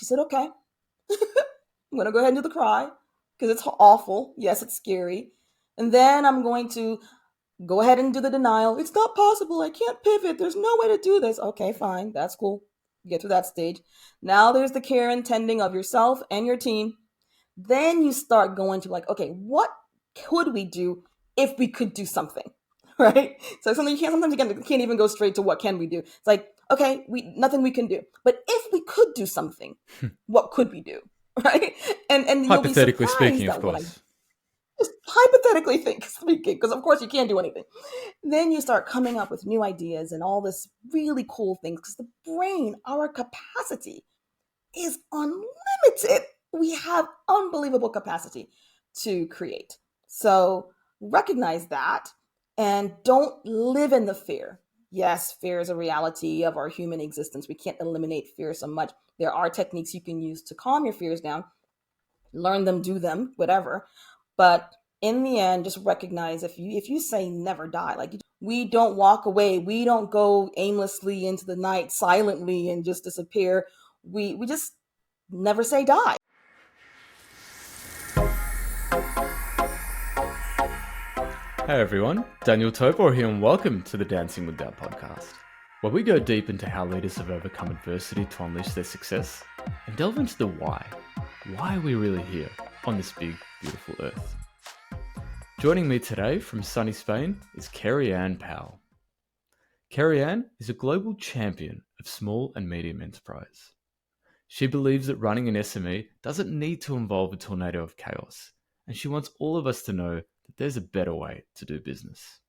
She said, okay, I'm going to go ahead and do the cry because it's awful. Yes, it's scary. And then I'm going to go ahead and do the denial. It's not possible. I can't pivot. There's no way to do this. Okay, fine. That's cool. Get through that stage. Now there's the care and tending of yourself and your team. Then you start going to like, okay, what could we do if we could do something? Right? So something you can't sometimes you can't even go straight to what can we do. It's like, okay, we nothing we can do. But if we could do something, what could we do? Right? And you'll be Hypothetically surprised speaking, of at what I course. just hypothetically speaking, because of course you can't do anything. Then you start coming up with new ideas and all this really cool things because the brain, our capacity is unlimited. We have unbelievable capacity to create. So recognize that and don't live in the fear. Yes, fear is a reality of our human existence. We can't eliminate fear so much. There are techniques you can use to calm your fears down, learn them, do them, whatever. But in the end, just recognize if you say never die, like we don't walk away, we don't go aimlessly into the night silently and just disappear. We just never say die. Hey everyone, Daniel Topor here and welcome to the Dancing with Doubt podcast, where we go deep into how leaders have overcome adversity to unleash their success and delve into the why. Why are we really here on this big, beautiful earth? Joining me today from sunny Spain is Kerry-Ann Powell. Kerry-Ann is a global champion of small and medium enterprise. She believes that running an SME doesn't need to involve a tornado of chaos, and she wants all of us to know that there's a better way to do business.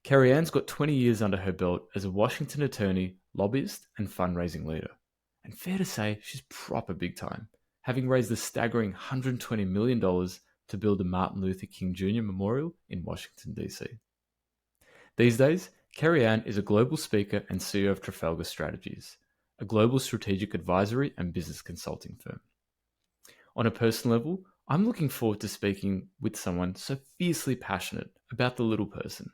Kerry-Ann's got 20 years under her belt as a Washington attorney, lobbyist, and fundraising leader. And fair to say, she's proper big time, having raised a staggering $120 million to build the Martin Luther King Jr. Memorial in Washington, D.C. These days, Kerry-Ann is a global speaker and CEO of Trafalgar Strategies, a global strategic advisory and business consulting firm. On a personal level, I'm looking forward to speaking with someone so fiercely passionate about the little person,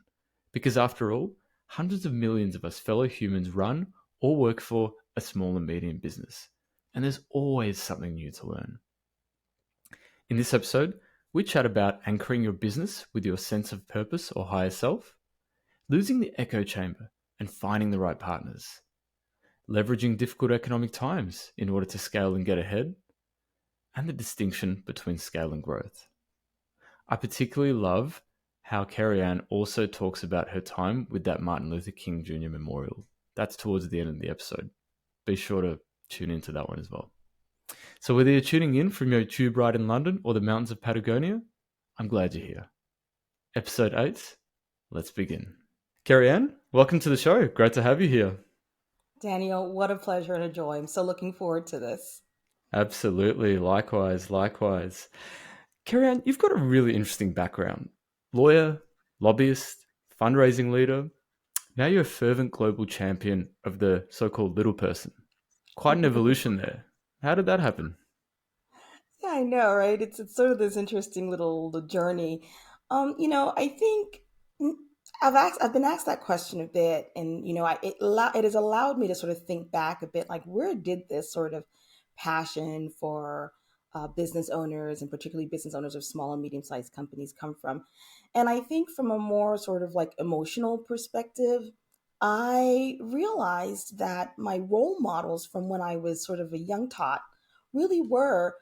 because after all, hundreds of millions of us fellow humans run or work for a small and medium business, and there's always something new to learn. In this episode, we chat about anchoring your business with your sense of purpose or higher self, losing the echo chamber and finding the right partners, leveraging difficult economic times in order to scale and get ahead, and the distinction between scale and growth. I particularly love how Kerry-Ann also talks about her time with that Martin Luther King Jr. Memorial. That's towards the end of the episode. Be sure to tune into that one as well. So whether you're tuning in from your tube ride in London or the mountains of Patagonia, I'm glad you're here. Episode 8, let's begin. Kerry-Ann, welcome to the show. Great to have you here. Daniel, what a pleasure and a joy. I'm so looking forward to this. Absolutely. Likewise. Kerry-Ann, you've got a really interesting background. Lawyer, lobbyist, fundraising leader. Now you're a fervent global champion of the so-called little person. Quite an evolution there. How did that happen? Yeah, I know, right? It's sort of this interesting little journey. I think I've been asked that question a bit, and it has allowed me to sort of think back a bit, like where did this sort of passion for business owners, and particularly business owners of small and medium sized companies, come from? And I think from a more sort of like emotional perspective, I realized that my role models from when I was sort of a young tot really were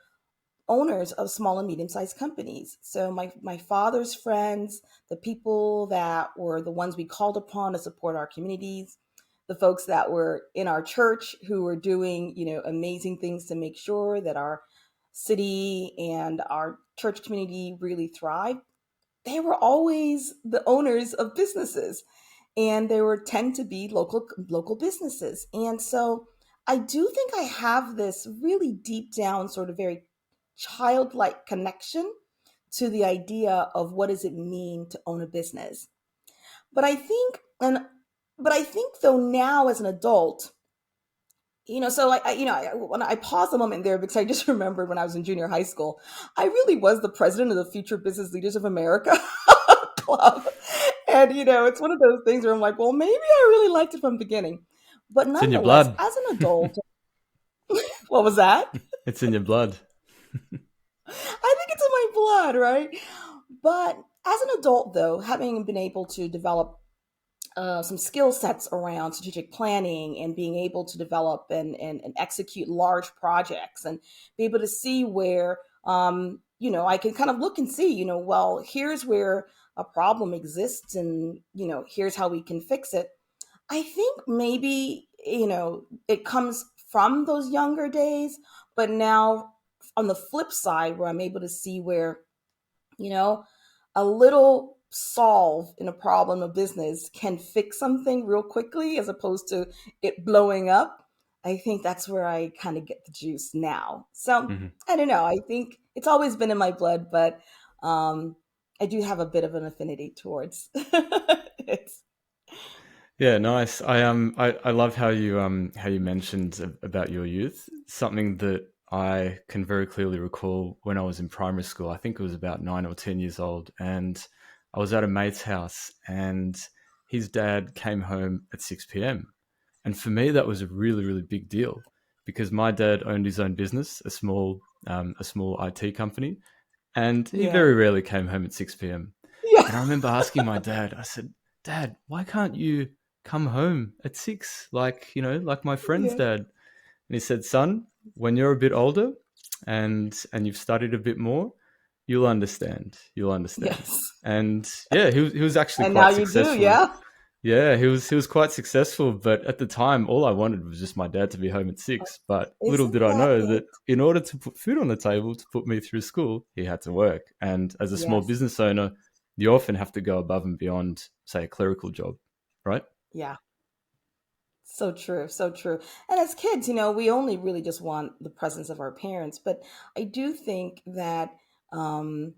owners of small and medium sized companies. So my father's friends, the people that were the ones we called upon to support our communities, the folks that were in our church who were doing, amazing things to make sure that our city and our church community really thrived. They were always the owners of businesses, and they were tend to be local businesses. And so I do think I have this really deep down sort of very childlike connection to the idea of what does it mean to own a business. But I think and but I think though now as an adult, so when I pause a moment there because I just remembered when I was in junior high school, I really was the president of the Future Business Leaders of America club. And it's one of those things where I'm like, well, maybe I really liked it from the beginning. But It's in your nonetheless, blood. as an adult, What was that? It's in your blood. I think it's in my blood, right? But as an adult, though, having been able to develop some skill sets around strategic planning and being able to develop and execute large projects and be able to see where, I can kind of look and see, well, here's where a problem exists and, here's how we can fix it. I think maybe, it comes from those younger days, but now on the flip side, where I'm able to see where, you know, a little solve in a problem of business can fix something real quickly as opposed to it blowing up. I think that's where I kind of get the juice now. So Mhm. I don't know. I think it's always been in my blood, but um, I do have a bit of an affinity towards it. Yeah, nice. I love how you mentioned about your youth. Something that I can very clearly recall when I was in primary school. I think it was about 9 or 10 years old, and I was at a mate's house, and his dad came home at 6 p.m. And for me, that was a really really big deal because my dad owned his own business, a small IT company, and he Yeah. very rarely came home at 6 p.m. Yeah. And I remember asking my dad, I said, Dad, why can't you come home at 6? Like, like my friend's Yeah. dad. And he said, Son, when you're a bit older and you've studied a bit more, you'll understand. You'll understand. Yes. And yeah, he was actually And now quite you do, successful. yeah? Yeah, he was quite successful, but at the time, all I wanted was just my dad to be home at 6. But little Isn't did I that know it? that in order to put food on the table, to put me through school, he had to work. And as a small Yes. business owner, you often have to go above and beyond, say, a clerical job, right? Yeah. So true, so true. And as kids, we only really just want the presence of our parents. But I do think that, um,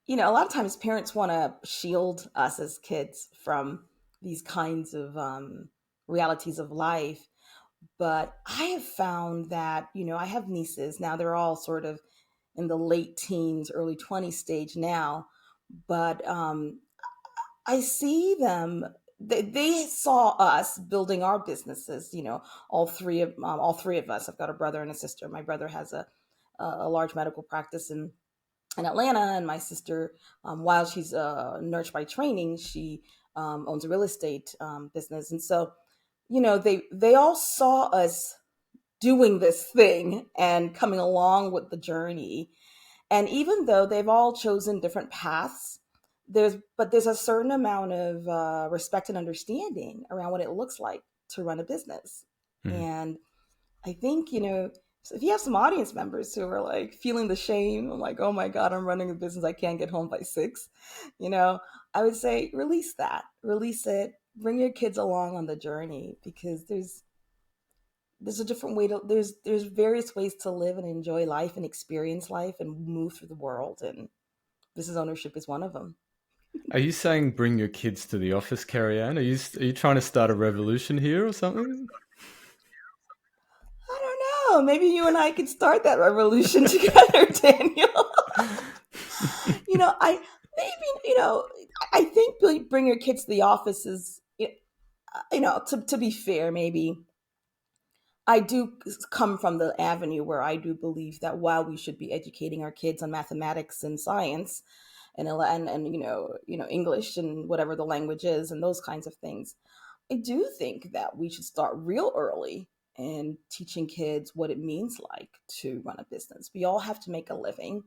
a lot of times parents want to shield us as kids from these kinds of realities of life. But I have found that, I have nieces now, they're all sort of in the late teens, early 20s stage now. But I see them. They saw us building our businesses. All three of us. I've got a brother and a sister. My brother has a large medical practice in Atlanta, and my sister, while she's a nurse by training, she owns a real estate business. And so, they all saw us doing this thing and coming along with the journey. And even though they've all chosen different paths, there's a certain amount of respect and understanding around what it looks like to run a business. Mhm. And I think, if you have some audience members who are like feeling the shame, I'm like, oh my God, I'm running a business, I can't get home by 6, you know, I would say release that, release it, bring your kids along on the journey, because there's a different way to there's various ways to live and enjoy life and experience life and move through the world, and business ownership is one of them. Are you saying bring your kids to the office, Kerry-Ann? Are you trying to start a revolution here or something? I don't know, maybe you and I could start that revolution together, Daniel. I maybe, I think bring your kids to the office is, to be fair, maybe I do come from the avenue where I do believe that while we should be educating our kids on mathematics and science and English and whatever the language is and those kinds of things, I do think that we should start real early and teaching kids what it means like to run a business. We all have to make a living,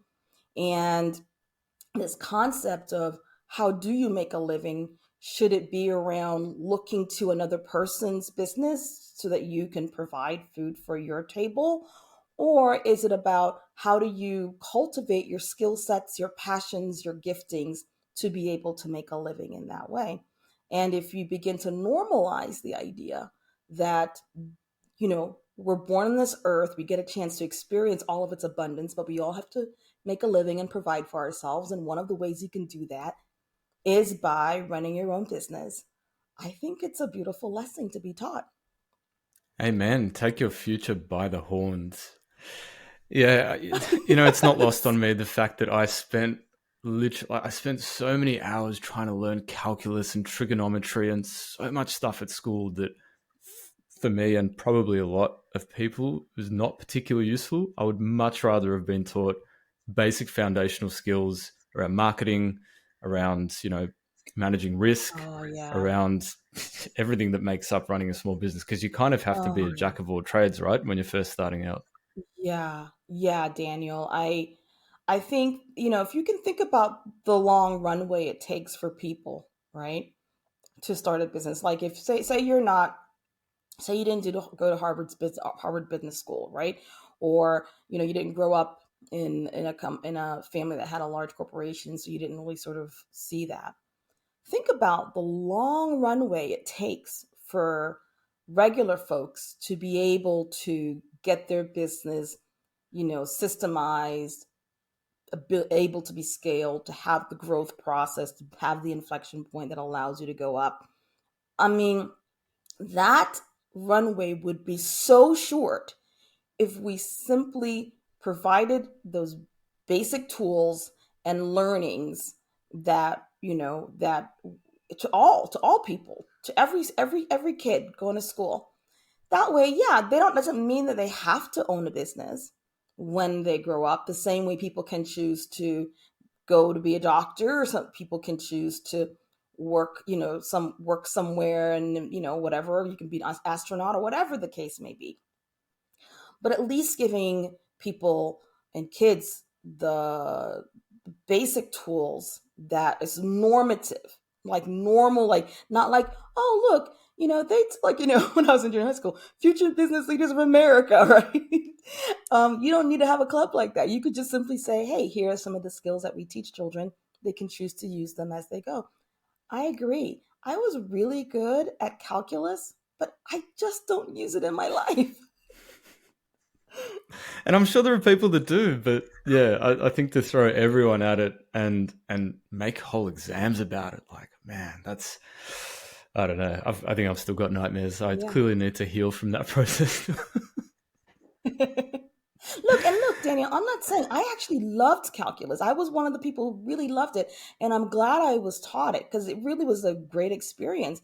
and this concept of how do you make a living, should it be around looking to another person's business so that you can provide food for your table, or is it about how do you cultivate your skill sets, your passions, your giftings to be able to make a living in that way? And if you begin to normalize the idea that, we're born on this earth, we get a chance to experience all of its abundance, but we all have to make a living and provide for ourselves. And one of the ways you can do that is by running your own business. I think it's a beautiful lesson to be taught. Amen. Take your future by the horns. Yeah, it's not lost on me the fact that I spent so many hours trying to learn calculus and trigonometry and so much stuff at school that for me and probably a lot of people is not particularly useful. I would much rather have been taught basic foundational skills around marketing, around, managing risk, Oh yeah. around everything that makes up running a small business, because you kind of have to be Oh a yeah. jack of all trades, right? When you're first starting out. Yeah. Yeah, Daniel. I think, if you can think about the long runway it takes for people, right, to start a business. Like if say you're not say you didn't go to Harvard Business School, right? Or, you didn't grow up in a family that had a large corporation, so you didn't really sort of see that. Think about the long runway it takes for regular folks to be able to get their business, systemized, able to be scaled, to have the growth process, to have the inflection point that allows you to go up. I mean, that runway would be so short if we simply provided those basic tools and learnings that, that to all people, to every kid going to school. That way, yeah, they don't doesn't mean that they have to own a business when they grow up, the same way people can choose to go to be a doctor, or some people can choose to work, work somewhere, and whatever, you can be an astronaut or whatever the case may be. But at least giving people and kids the basic tools that is normative, like normal, like not like, oh look, they like, when I was in junior high school, future business leaders of America, right? You don't need to have a club like that. You could just simply say, hey, here are some of the skills that we teach children. They can choose to use them as they go. I agree. I was really good at calculus, but I just don't use it in my life. And I'm sure there are people that do, but yeah, I think to throw everyone at it and make whole exams about it, like, man, that's, I don't know. I think I've still got nightmares. I Yeah. clearly need to heal from that process. Look, Daniel, I'm not saying I actually loved calculus. I was one of the people who really loved it, and I'm glad I was taught it because it really was a great experience.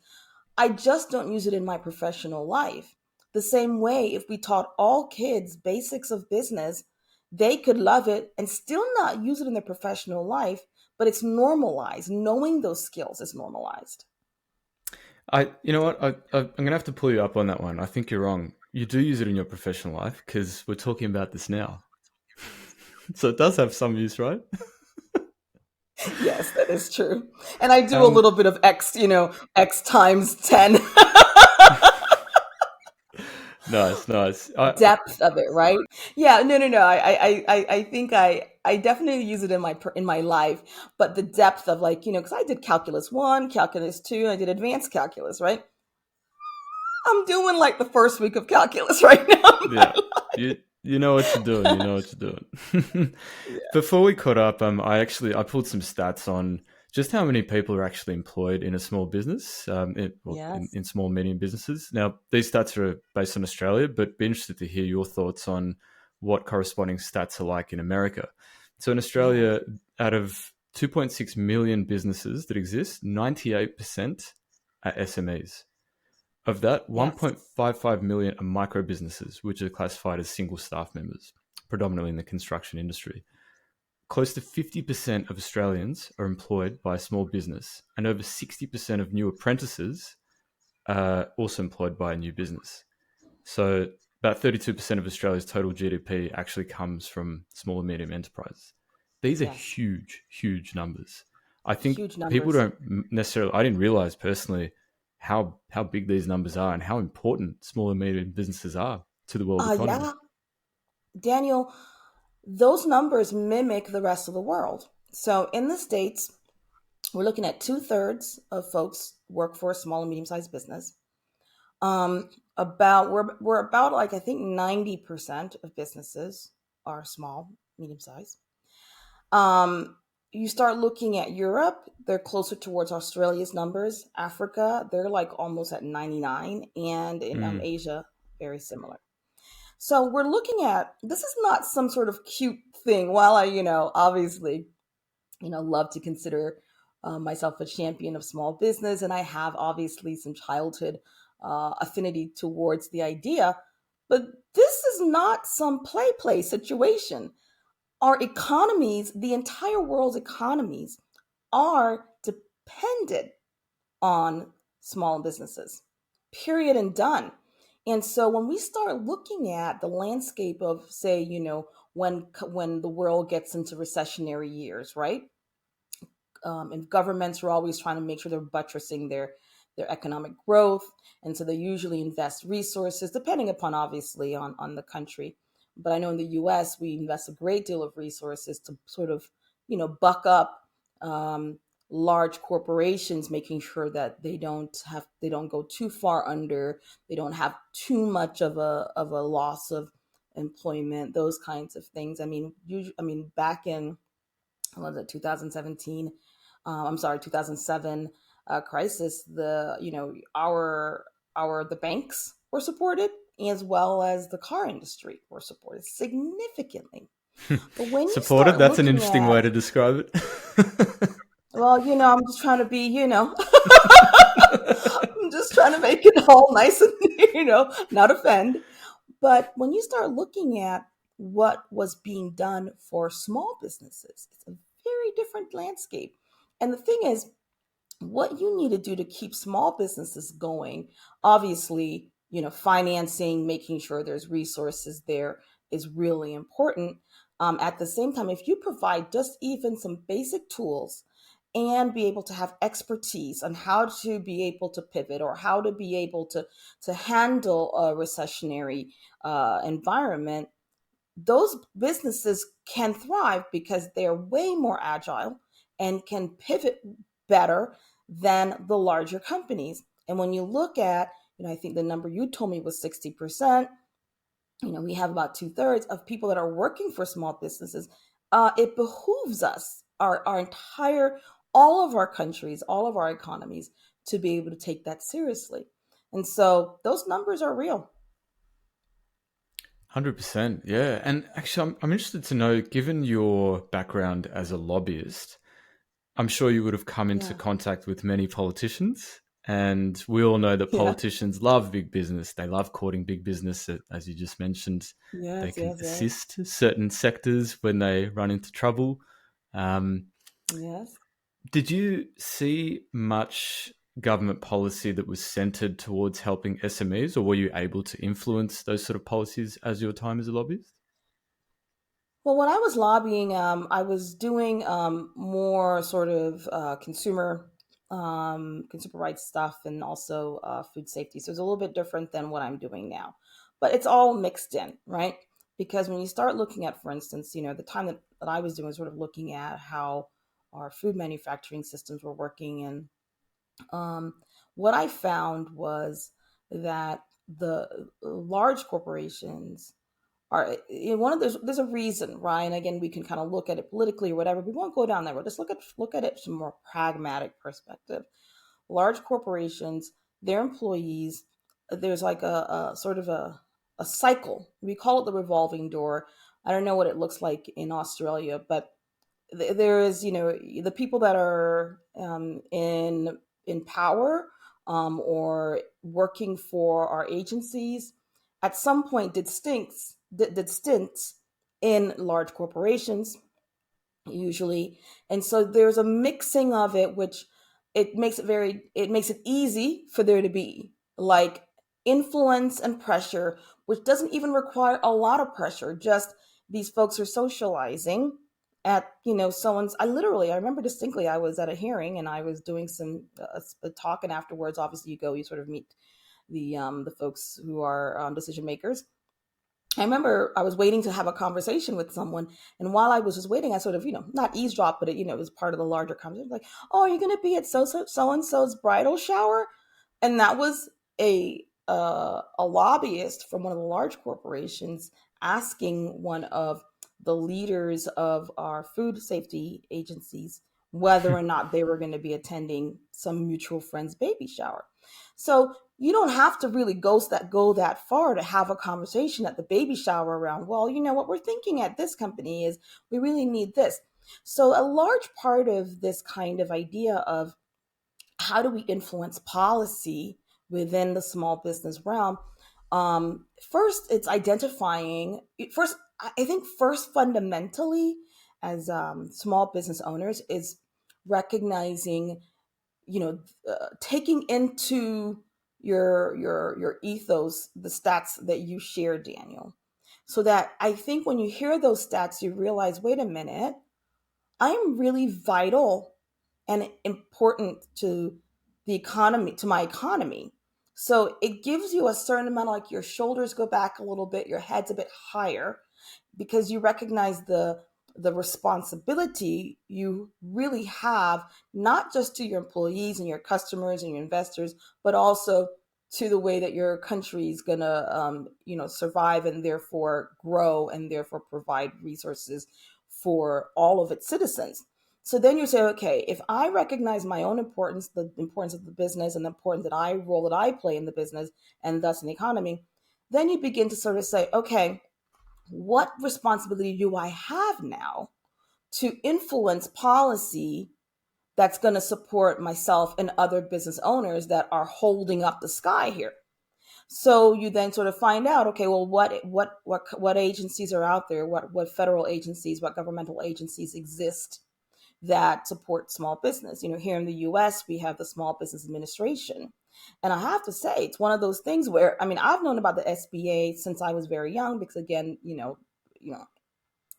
I just don't use it in my professional life. The same way, if we taught all kids basics of business, they could love it and still not use it in their professional life, but it's normalized. Knowing those skills is normalized. You know what? I'm gonna have to pull you up on that one. I think you're wrong. You do use it in your professional life because we're talking about this now, so it does have some use, right? Yes, that is true. And I do a Um, little bit of X, X times 10. nice, nice. Depth of it, right? Yeah, no, no, no. I think I definitely use it in my life, but the depth of, like, because I did calculus one, calculus two, I did advanced calculus, right? I'm doing like the first week of calculus right now. Yeah, you know what you're doing. You know what you're doing. Yeah. Before we caught up, I pulled some stats on just how many people are actually employed in a small business, Yes. in small medium businesses. Now, these stats are based on Australia, but be interested to hear your thoughts on what corresponding stats are like in America. So, in Yes. Australia, out of 2.6 million businesses that exist, 98% are SMEs. Of that, Yes. 1.55 million are micro businesses, which are classified as single staff members, predominantly in the construction industry. Close to 50% of Australians are employed by a small business, and over 60% of new apprentices are also employed by a new business. So, about 32% of Australia's total GDP actually comes from small and medium enterprises. These are Yes. huge, huge numbers. I think Huge people numbers. don't necessarily, I didn't realize personally how big these numbers are and how important small and medium businesses are to the world economy. Yeah, Daniel, those numbers mimic the rest of the world. So in the States, we're looking at two-thirds of folks work for a small and medium-sized business. About we're about, like, I think 90% of businesses are small, medium-sized. Um, you start looking at Europe, they're closer towards Australia's numbers. Africa, they're like almost at 99, and in Mm. Asia, very similar. So we're looking at, this is not some sort of cute thing. While I, obviously, love to consider myself a champion of small business, and I have obviously some childhood affinity towards the idea. But this is not some play situation. Our economies, the entire world's economies, are dependent on small businesses, period and done. And so when we start looking at the landscape of, say, when the world gets into recessionary years, right? And governments are always trying to make sure they're buttressing their economic growth, and so they usually invest resources, depending upon obviously on the country. But I know in the U.S. we invest a great deal of resources to sort of buck up um, large corporations, making sure that they don't go too far under, they don't have too much of a loss of employment, those kinds of things. I mean, back in, what was it, 2017, I'm sorry, 2007 crisis, the banks were supported, as well as the car industry were supported significantly. But when you Supported? start That's an looking interesting at, way to describe it. well, I'm just trying to be, I'm just trying to make it all nice and, not offend. But when you start looking at what was being done for small businesses, it's a very different landscape. And the thing is, what you need to do to keep small businesses going, obviously, financing, making sure there's resources there is really important. At the same time, if you provide just even some basic tools and be able to have expertise on how to be able to pivot, or how to be able to handle a recessionary environment, those businesses can thrive because they're way more agile and can pivot better than the larger companies. And when you look at, I think the number you told me was 60%. We have about two-thirds of people that are working for small businesses. It behooves us, our entire, all of our countries, all of our economies, to be able to take that seriously. And so those numbers are real. 100%. Yeah. And actually, I'm interested to know, given your background as a lobbyist, I'm sure you would have come into Yeah. contact with many politicians. And we all know that Yeah. politicians love big business. They love courting big business. As you just mentioned, they Yes, can yes, yes. assist certain sectors when they run into trouble. Um, Yes. did you see much government policy that was centered towards helping SMEs, or were you able to influence those sort of policies as your time as a lobbyist? Well, when I was lobbying, I was doing more sort of consumer rights stuff, and also food safety. So it's a little bit different than what I'm doing now, but it's all mixed in, right? Because when you start looking at, for instance, the time that I was doing, sort of looking at how our food manufacturing systems were working, and um, what I found was that the large corporations are, one of there's a reason, Ryan. Again, we can kind of look at it politically or whatever. We won't go down that road. Just look at it from a more pragmatic perspective. Large corporations, their employees, there's like a sort of a cycle. We call it the revolving door. I don't know what it looks like in Australia, but there is, the people that are in power, or working for our agencies, at some point did stints in large corporations, usually. And so there's a mixing of it, which it makes it easy for there to be like influence and pressure, which doesn't even require a lot of pressure. Just these folks are socializing at, someone's. I remember distinctly, I was at a hearing and I was doing some a talk, and afterwards, obviously, you sort of meet the folks who are decision makers. I remember I was waiting to have a conversation with someone, and while I was just waiting, I sort of, not eavesdrop, but it was part of the larger conversation. Like, oh, are you going to be at so and so's bridal shower? And that was a lobbyist from one of the large corporations asking one of the leaders of our food safety agencies whether or not they were going to be attending some mutual friend's baby shower. So you don't have to really go that far to have a conversation at the baby shower around, well, what we're thinking at this company is we really need this. So a large part of this kind of idea of how do we influence policy within the small business realm. First, it's identifying. First, I think first fundamentally, as small business owners, is recognizing, taking into your ethos the stats that you share, Daniel. So that I think when you hear those stats, you realize, wait a minute, I'm really vital and important to the economy, to my economy. So it gives you a certain amount of, like, your shoulders go back a little bit, your head's a bit higher, because you recognize the responsibility you really have, not just to your employees and your customers and your investors, but also to the way that your country is going to survive and therefore grow and therefore provide resources for all of its citizens. So then you say, okay, if I recognize my own importance, the importance of the business and the importance that I role that I play in the business and thus in the economy, then you begin to sort of say, okay, what responsibility do I have now to influence policy that's going to support myself and other business owners that are holding up the sky here? So you then sort of find out, okay, well, what agencies are out there? What federal agencies, what governmental agencies exist that support small business? Here in the U.S., we have the Small Business Administration. And I have to say, it's one of those things where, I mean, I've known about the SBA since I was very young, because again,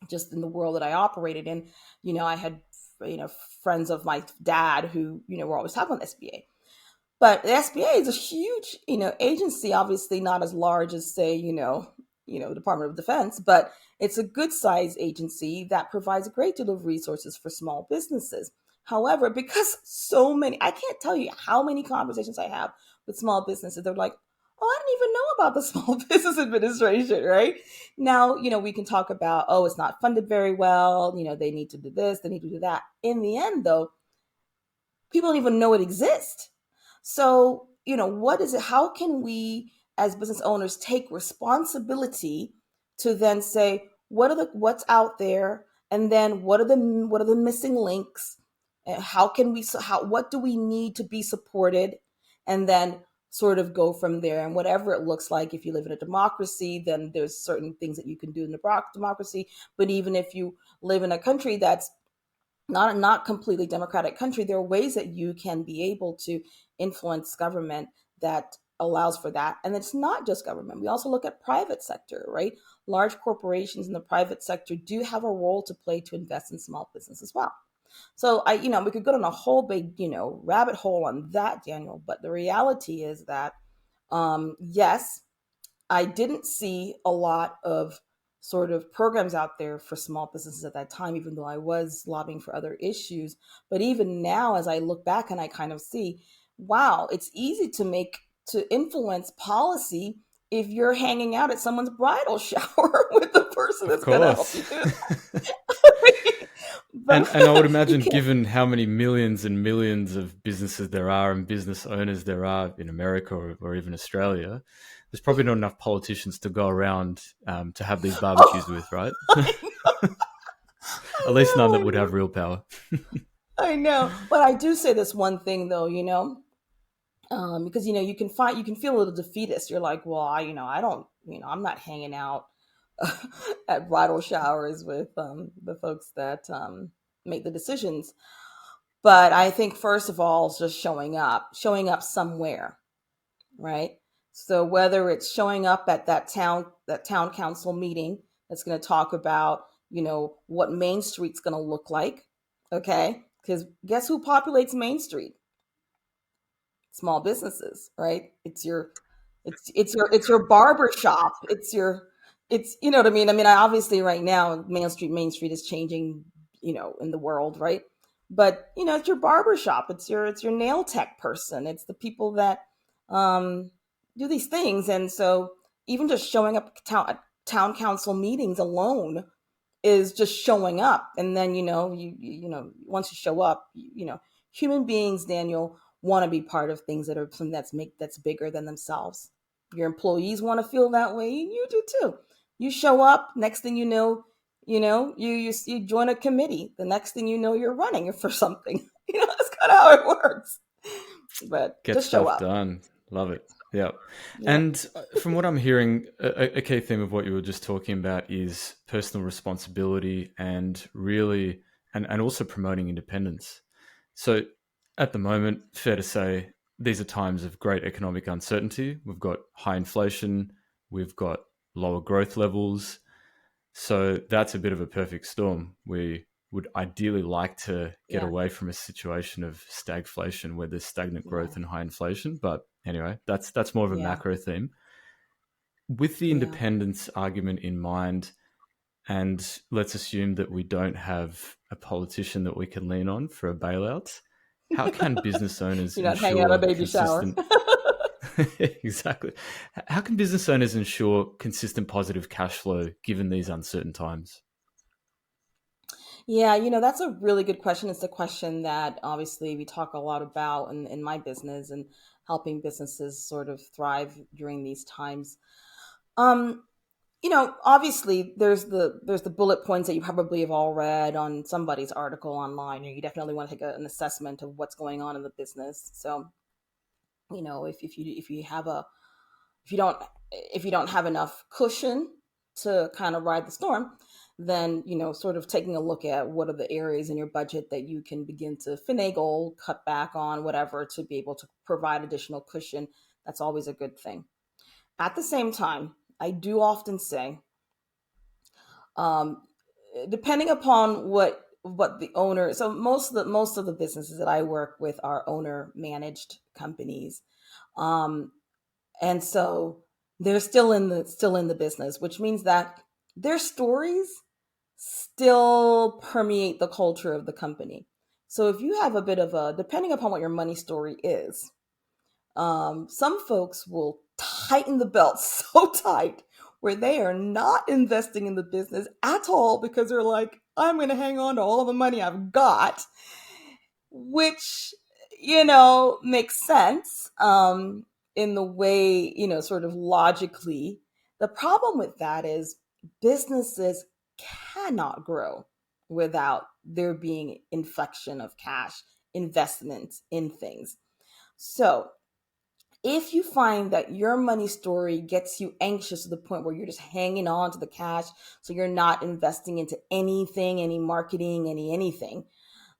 just in the world that I operated in, I had, friends of my dad who, were always talking about the SBA. But the SBA is a huge, agency, obviously not as large as, say, the Department of Defense, but it's a good sized agency that provides a great deal of resources for small businesses. However, because so many, I can't tell you how many conversations I have with small businesses, they're like, oh, I didn't even know about the Small Business Administration, right? Now, we can talk about, oh, it's not funded very well, they need to do this, they need to do that. In the end, though, people don't even know it exists. So, what is it? How can we as business owners take responsibility to then say, what's out there, and then what are the missing links? And how can we, what do we need to be supported? And then sort of go from there. And whatever it looks like, if you live in a democracy, then there's certain things that you can do in a democracy. But even if you live in a country that's not completely democratic country, there are ways that you can be able to influence government that allows for that. And it's not just government. We also look at private sector, right? Large corporations in the private sector do have a role to play to invest in small business as well. So we could go down a whole big, rabbit hole on that, Daniel. But the reality is that, yes, I didn't see a lot of sort of programs out there for small businesses at that time, even though I was lobbying for other issues. But even now, as I look back and I kind of see, wow, it's easy to influence policy if you're hanging out at someone's bridal shower with the person Of that's going to help you course. do that. And I would You imagine, can't. given how many millions and millions of businesses there are and business owners there are in America or even Australia, there's probably not enough politicians to go around to have these barbecues Oh, with, right? I At least none know, that I would know, have real power. I know. But I do say this one thing though, because you can feel a little defeatist. You're like, well, I don't, I'm not hanging out at bridal showers with the folks that make the decisions. But I think first of all, it's just showing up somewhere, right? So whether it's showing up at that town council meeting that's going to talk about, what Main Street's going to look like, okay? Because guess who populates Main Street? Small businesses, right? It's your barber shop. It's what I mean. I mean, obviously right now Main Street is changing, in the world, right? But it's your barber shop. It's your nail tech person. It's the people that um, do these things, and so even just showing up at town council meetings alone is just showing up. And then once you show up, human beings, Daniel, want to be part of things that are something that's bigger than themselves. Your employees want to feel that way, and you do too. You show up, next thing you know, you join a committee. The next thing you know, you're running for something. That's kind of how it works. But Get just show stuff up. done. Love it. Yeah. Yep. And from what I'm hearing, a key theme of what you were just talking about is personal responsibility and really, and also promoting independence. So at the moment, fair to say, these are times of great economic uncertainty. We've got high inflation, we've got lower growth levels. So that's a bit of a perfect storm. We would ideally like to get Yeah. away from a situation of stagflation where there's stagnant Yeah. growth and high inflation. But anyway, that's more of a Yeah. macro theme. With the Yeah. independence argument in mind, and let's assume that we don't have a politician that we can lean on for a bailout, how can business owners You're not hanging out a ensure baby shower. consistent exactly. How can business owners ensure consistent positive cash flow given these uncertain times? Yeah, that's a really good question. It's a question that obviously we talk a lot about in my business and helping businesses sort of thrive during these times. Um, obviously there's the bullet points that you probably have all read on somebody's article online, or you definitely want to take an assessment of what's going on in the business. So, if you have a if you don't if you don't have enough cushion to kind of ride the storm, then sort of taking a look at what are the areas in your budget that you can begin to finagle, cut back on, whatever, to be able to provide additional cushion. That's always a good thing. At the same time, I do often say, um, depending upon what the owner, so most of the businesses that I work with are owner managed companies. um, and so they're still in the business, which means that their stories still permeate the culture of the company. So if you have a bit of a, depending upon what your money story is, some folks will tighten the belt so tight where they are not investing in the business at all because they're like, I'm going to hang on to all the money I've got, which makes sense, in the way, sort of logically. The problem with that is businesses cannot grow without there being inflection of cash investment in things. So if you find that your money story gets you anxious to the point where you're just hanging on to the cash, so you're not investing into anything, any marketing, anything,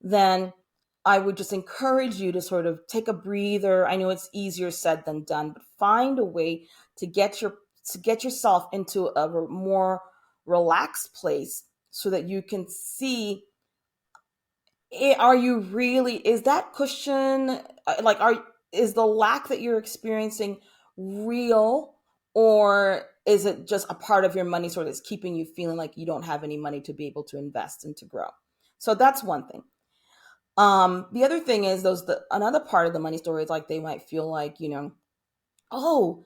then I would just encourage you to sort of take a breather. I know it's easier said than done, but find a way to get yourself into a more relaxed place so that you can see, are you really, is that cushion, like, are is the lack that you're experiencing real, or is it just a part of your money sort of that's keeping you feeling like you don't have any money to be able to invest and to grow? So that's one thing. The other thing is, another part of the money story is, like, they might feel like, oh,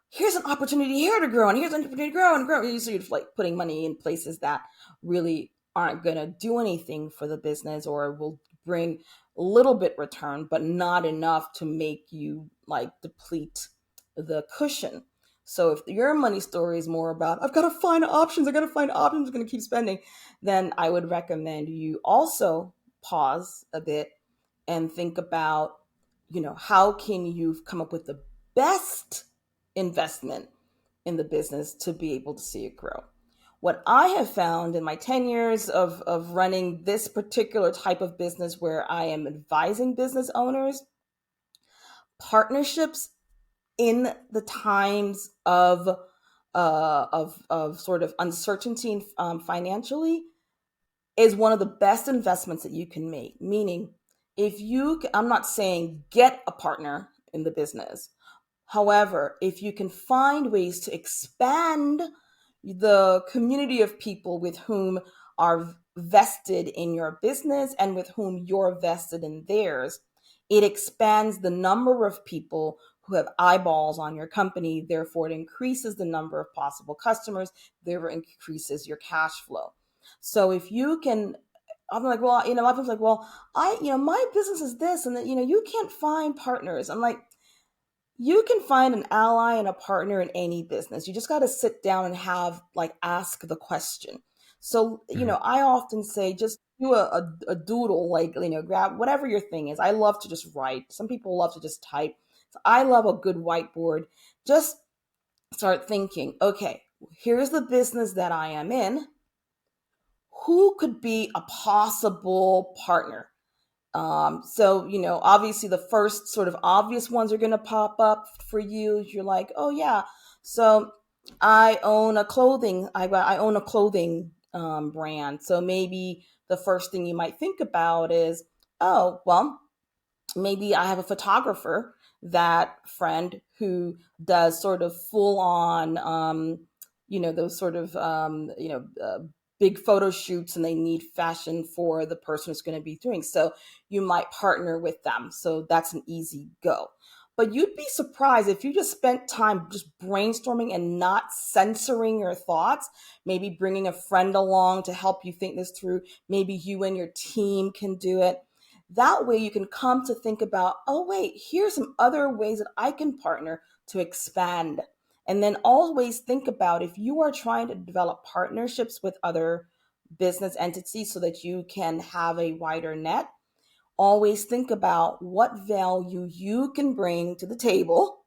here's an opportunity here to grow, and here's an opportunity to grow and grow. So you're just like putting money in places that really aren't going to do anything for the business, or will bring a little bit return, but not enough to make you like deplete the cushion. So if your money story is more about, I've got to find options, I'm going to keep spending, then I would recommend you also pause a bit and think about, how can you come up with the best investment in the business to be able to see it grow. What I have found in my 10 years of running this particular type of business, where I am advising business owners, partnerships in the times of sort of uncertainty, financially, is one of the best investments that you can make. Meaning, I'm not saying get a partner in the business. However, if you can find ways to expand the community of people with whom are vested in your business and with whom you're vested in theirs, it expands the number of people who have eyeballs on your company. Therefore, it increases the number of possible customers, therefore increases your cash flow. So if you can, I'm like, well, my husband's like, well, my business is this, and that, you can't find partners. I'm like, you can find an ally and a partner in any business. You just got to sit down and ask the question. So, Mhm. I often say, just do a doodle, like, grab whatever your thing is. I love to just write. Some people love to just type. I love a good whiteboard. Just start thinking, okay, here's the business that I am in. Who could be a possible partner? So, obviously the first sort of obvious ones are going to pop up for you. You're like, oh yeah, so I own a clothing brand. So maybe the first thing you might think about is, oh, well, maybe I have a photographer, that friend who does sort of full on, those sort of, big photo shoots, and they need fashion for the person who's going to be doing. So you might partner with them. So that's an easy go. But you'd be surprised if you just spent time just brainstorming and not censoring your thoughts, maybe bringing a friend along to help you think this through. Maybe you and your team can do it. That way you can come to think about, oh, wait, here's some other ways that I can partner to expand. And then always think about, if you are trying to develop partnerships with other business entities so that you can have a wider net, always think about what value you can bring to the table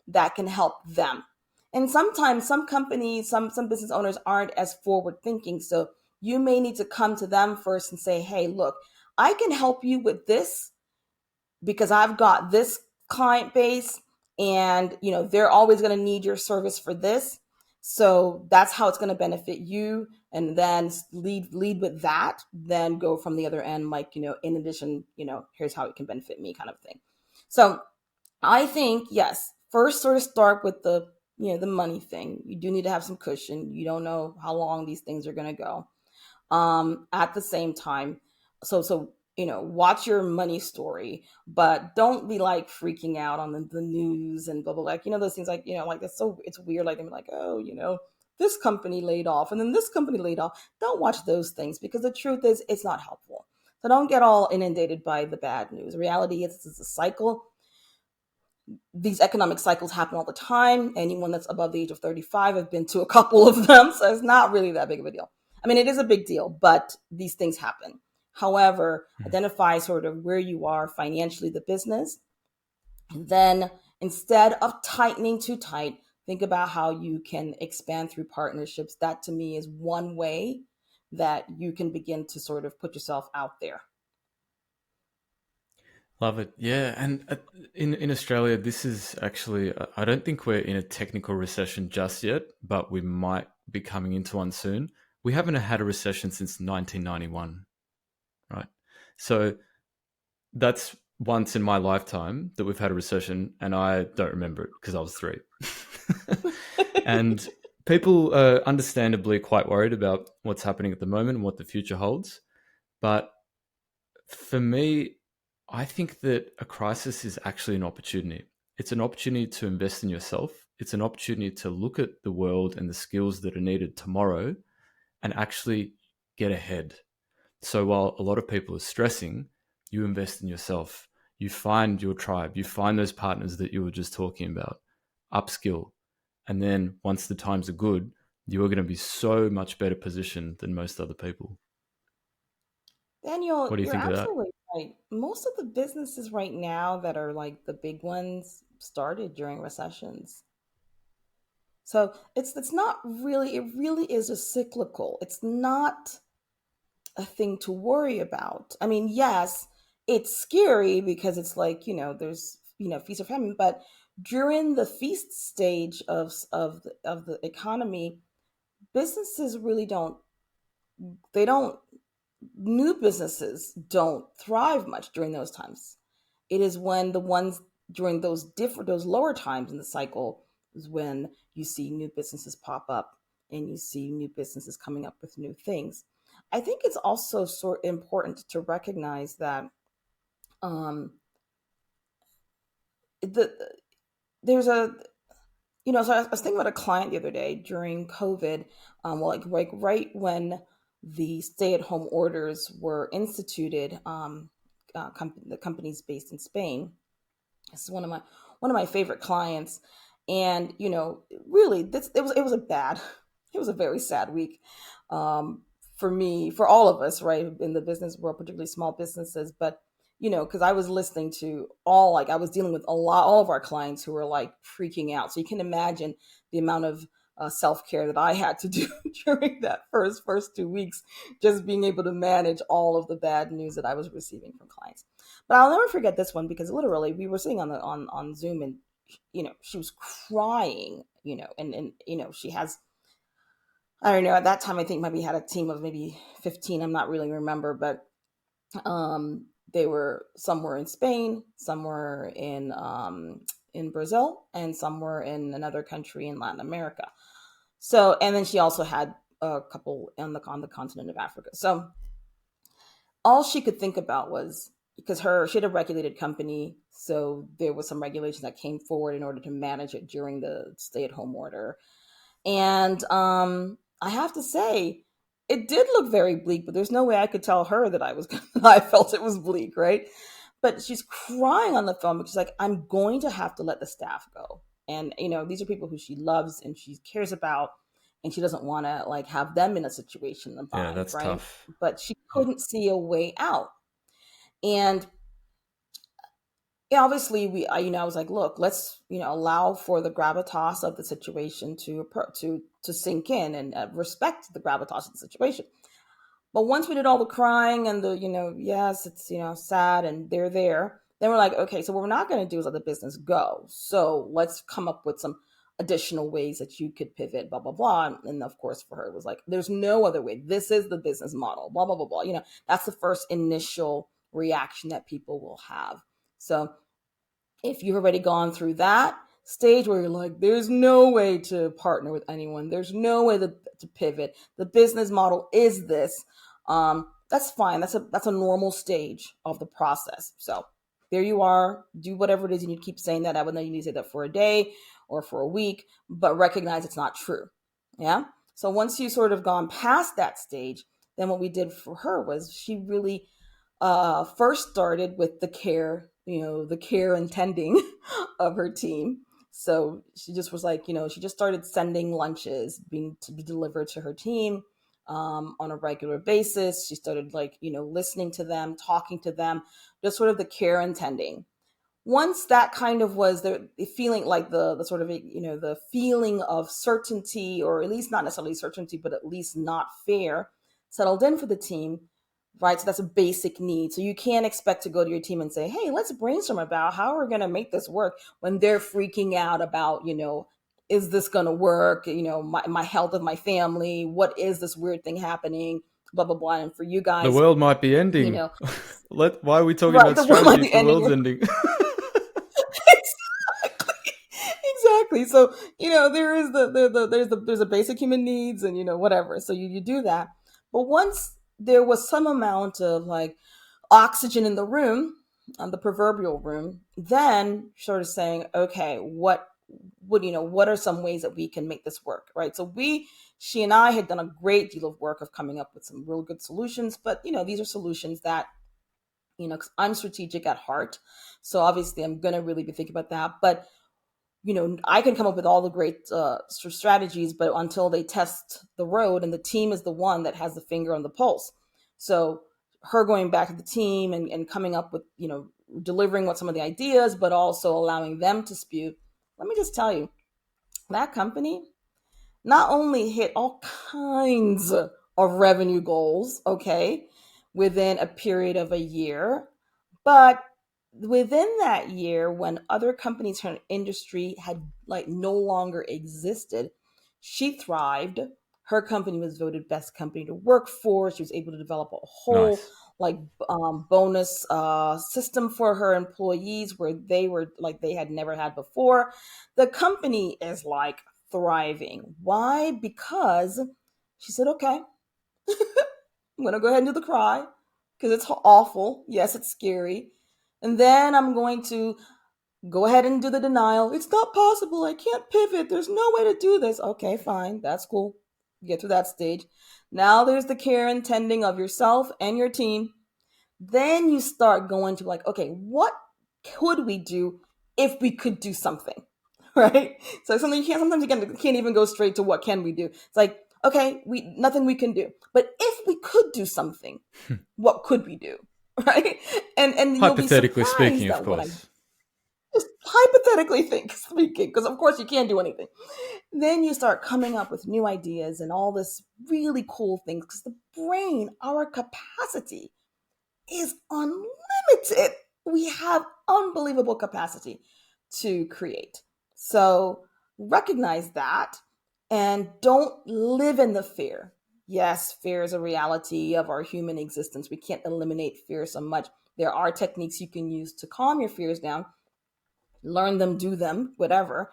that can help them. And sometimes some companies, some business owners aren't as forward thinking. So you may need to come to them first and say, hey, look, I can help you with this because I've got this client base, and they're always going to need your service for this. So that's how it's going to benefit you, and then lead with that, then go from the other end, like, in addition, here's how it can benefit me, kind of thing. So I think, yes, first sort of start with the money thing. You do need to have some cushion. You don't know how long these things are going to go. At the same time, so watch your money story, but don't be like freaking out on the news and blah blah, like, those things, like, like, it's weird, like, I'm like, oh, this company laid off and then this company laid off. Don't watch those things, because the truth is it's not helpful. So don't get all inundated by the bad news. Reality is, it's a cycle. These economic cycles happen all the time. Anyone that's above the age of 35 have been to a couple of them, so it's not really that big of a deal. I mean, it is a big deal, but these things happen. However, identify sort of where you are financially, the business, and then, instead of tightening too tight, think about how you can expand through partnerships. That, to me, is one way that you can begin to sort of put yourself out there. Love it. Yeah, and in Australia, this is actually, I don't think we're in a technical recession just yet, but we might be coming into one soon. We haven't had a recession since 1991, right? So that's once in my lifetime that we've had a recession, and I don't remember it because I was 3. And people are understandably quite worried about what's happening at the moment and what the future holds. But for me, I think that a crisis is actually an opportunity. It's an opportunity to invest in yourself. It's an opportunity to look at the world and the skills that are needed tomorrow and actually get ahead. So while a lot of people are stressing, you invest in yourself. You find your tribe. You find those partners that you were just talking about. Upskill. And then once the times are good, you are going to be so much better positioned than most other people. Daniel, What do you you're think of that? absolutely right. Most of the businesses right now that are like the big ones started during recessions. So it's not really, it really is just cyclical. It's not a thing to worry about. I mean, yes, it's scary because it's like, there's, feast or famine, but during the feast stage of the economy, businesses really don't, they don't new businesses don't thrive much during those times. It is when the ones during those lower times in the cycle is when you see new businesses pop up, and you see new businesses coming up with new things. I think it's also sort important to recognize that, um, the there's a so I was thinking about a client the other day during COVID. Well, like right when the stay-at-home orders were instituted, the company's based in Spain. This is one of my favorite clients, and really, it was a bad, it was a very sad week, for me, for all of us, right, in the business world, particularly small businesses. But because I was listening to all, like, I was dealing with all of our clients who were like freaking out. So you can imagine the amount of self care that I had to do during that first 2 weeks, just being able to manage all of the bad news that I was receiving from clients. But I'll never forget this one because literally we were sitting on Zoom, and she was crying, and she has, I don't know, at that time I think maybe had a team of maybe 15. I'm not really remember, but they were somewhere in Spain, somewhere in Brazil, and somewhere in another country in Latin America. So, and then she also had a couple on the continent of Africa. So all she could think about was, because she had a regulated company, so there was some regulations that came forward in order to manage it during the stay-at-home order. And I have to say, it did look very bleak, but there's no way I could tell her that I felt it was bleak, right? But she's crying on the phone because she's like, I'm going to have to let the staff go. And these are people who she loves and she cares about, and she doesn't want to like have them in a situation to Yeah, bind, that's right? tough. But she Yeah. couldn't see a way out. And yeah, obviously I was like, look, let's allow for the gravitas of the situation to sink in, and respect the gravitas of the situation. But once we did all the crying and the yes, it's sad and they're there, then we're like, okay, so what we're not going to do is let the business go. So let's come up with some additional ways that you could pivot, blah blah blah. And of course, for her, it was like, there's no other way. This is the business model, blah blah blah blah. That's the first initial reaction that people will have. So if you've already gone through that stage where you're like, there's no way to partner with anyone, there's no way to pivot, the business model is this, that's fine. That's a normal stage of the process. So there you are, do whatever it is you need to keep saying that. I would know you need to say that for a day or for a week, but recognize it's not true. Yeah. So once you sort of gone past that stage, then what we did for her was she really first started with the care and tending of her team. So she just was like, she just started sending lunches being to be delivered to her team on a regular basis. She started like, listening to them, talking to them, just sort of the care and tending. Once that kind of was the feeling, like the sort of the feeling of certainty, or at least not necessarily certainty, but at least not fair, settled in for the team, right? So that's a basic need. So you can't expect to go to your team and say, hey, let's brainstorm about how we're going to make this work, when they're freaking out about, is this going to work, my health of my family, what is this weird thing happening, blah blah blah. And for you The guys, world might be you ending. know Why are we talking right, about the world might strategy be if the ending. world's ending? Exactly. Exactly. So there is there's a basic human needs, and whatever. So you do that. But once there was some amount of like oxygen in the room, the proverbial room, then sort of saying, okay, what are some ways that we can make this work, right? So she and I had done a great deal of work of coming up with some real good solutions, but these are solutions that, because I'm strategic at heart. So obviously I'm going to really be thinking about that. But, I can come up with all the great strategies, but until they test the road, and the team is the one that has the finger on the pulse. So her going back to the team and coming up with, delivering what some of the ideas, but also allowing them to spew. Let me just tell you, that company not only hit all kinds of revenue goals, okay, within a period of a year, but within that year, when other companies in her industry had like no longer existed, she thrived. Her company was voted best company to work for. She was able to develop a whole Nice. like bonus system for her employees, where they were like they had never had before. The company is like thriving. Why? Because she said, okay, I'm going to go ahead and do the cry because it's awful. Yes, it's scary. And then I'm going to go ahead and do the denial. It's not possible. I can't pivot. There's no way to do this. Okay, fine. That's cool. Get to that stage. Now there's the care and tending of yourself and your team. Then you start going to like, okay, what could we do if we could do something? Right? So something you can't, sometimes you can't even go straight to what can we do. It's like, okay, nothing we can do. But if we could do something, what could we do? right? And you'll be Hypothetically speaking, surprised of that what I course. just hypothetically think speaking, because of course you can't do anything. Then you start coming up with new ideas and all this really cool things because the brain, our capacity is unlimited. We have unbelievable capacity to create. So recognize that and don't live in the fear. Yes, fear is a reality of our human existence. We can't eliminate fear so much. There are techniques you can use to calm your fears down, learn them, do them, whatever.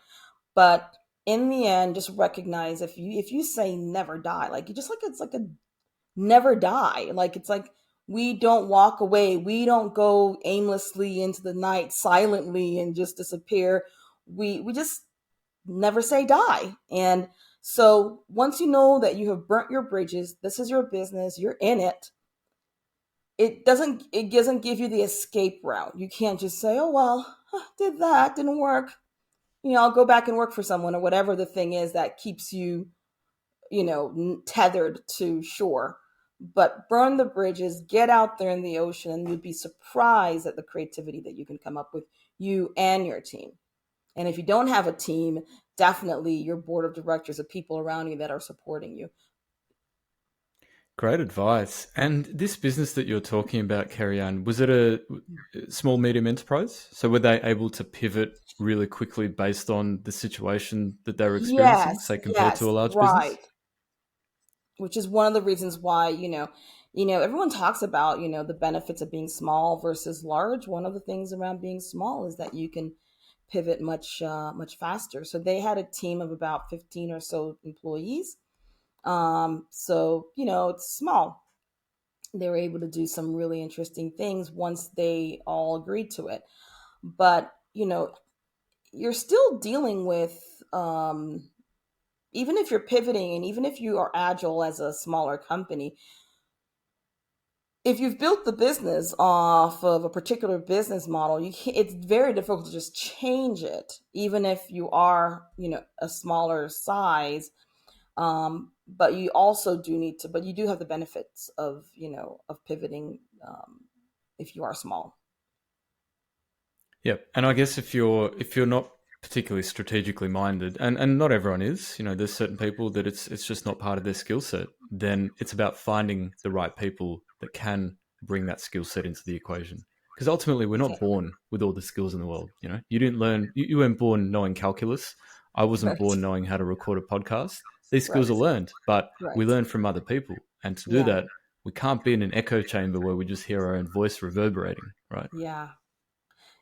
But in the end, just recognize if you say never die, like you just like it's like a never die. Like it's like we don't walk away. We don't go aimlessly into the night silently and just disappear. We just never say die. And so once you know that you have burnt your bridges, this is your business, you're in it. It doesn't give you the escape route. You can't just say, "Oh well, did that, didn't work. I'll go back and work for someone," or whatever the thing is that keeps you tethered to shore. But burn the bridges, get out there in the ocean, and you'd be surprised at the creativity that you can come up with, you and your team. And if you don't have a team, definitely your board of directors of people around you that are supporting you. Great advice. And this business that you're talking about, Kerry-Ann, was it a small, medium enterprise? So were they able to pivot really quickly based on the situation that they were experiencing, Yes, say, compared yes, to a large business? right. Which is one of the reasons why everyone talks about the benefits of being small versus large. One of the things around being small is that you can pivot much faster. So they had a team of about 15 or so employees. So it's small. They were able to do some really interesting things once they all agreed to it. But you're still dealing with, even if you're pivoting and even if you are agile as a smaller company, if you've built the business off of a particular business model, it's very difficult to just change it, even if you are, a smaller size. But you also do need to, but you do have the benefits of pivoting, if you are small. Yep. And I guess if you're not particularly strategically minded, and not everyone is, there's certain people that it's just not part of their skill set, then it's about finding the right people that can bring that skill set into the equation. Because ultimately we're not Exactly. born with all the skills in the world. You didn't learn you weren't born knowing calculus. I wasn't Right. born knowing how to record a podcast. These skills are Right. learned, but we Right. learn from other people. And to do Yeah. that, we can't be in an echo chamber where we just hear our own voice reverberating, right? Yeah.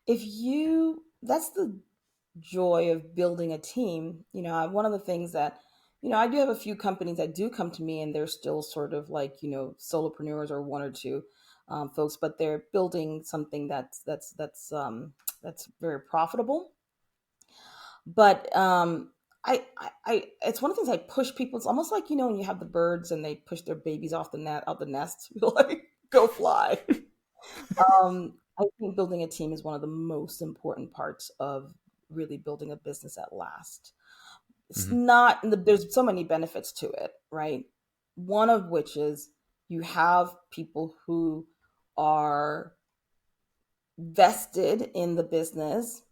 That's the joy of building a team. One of the things that, I do have a few companies that do come to me and they're still sort of like, solopreneurs or one or two folks, but they're building something that's very profitable. But it's one of the things I push people. It's almost like, when you have the birds and they push their babies off the net, out the nest, like, go fly. I think building a team is one of the most important parts of really building a business at last. It's Hmm. not, there's so many benefits to it, right? One of which is you have people who are vested in the business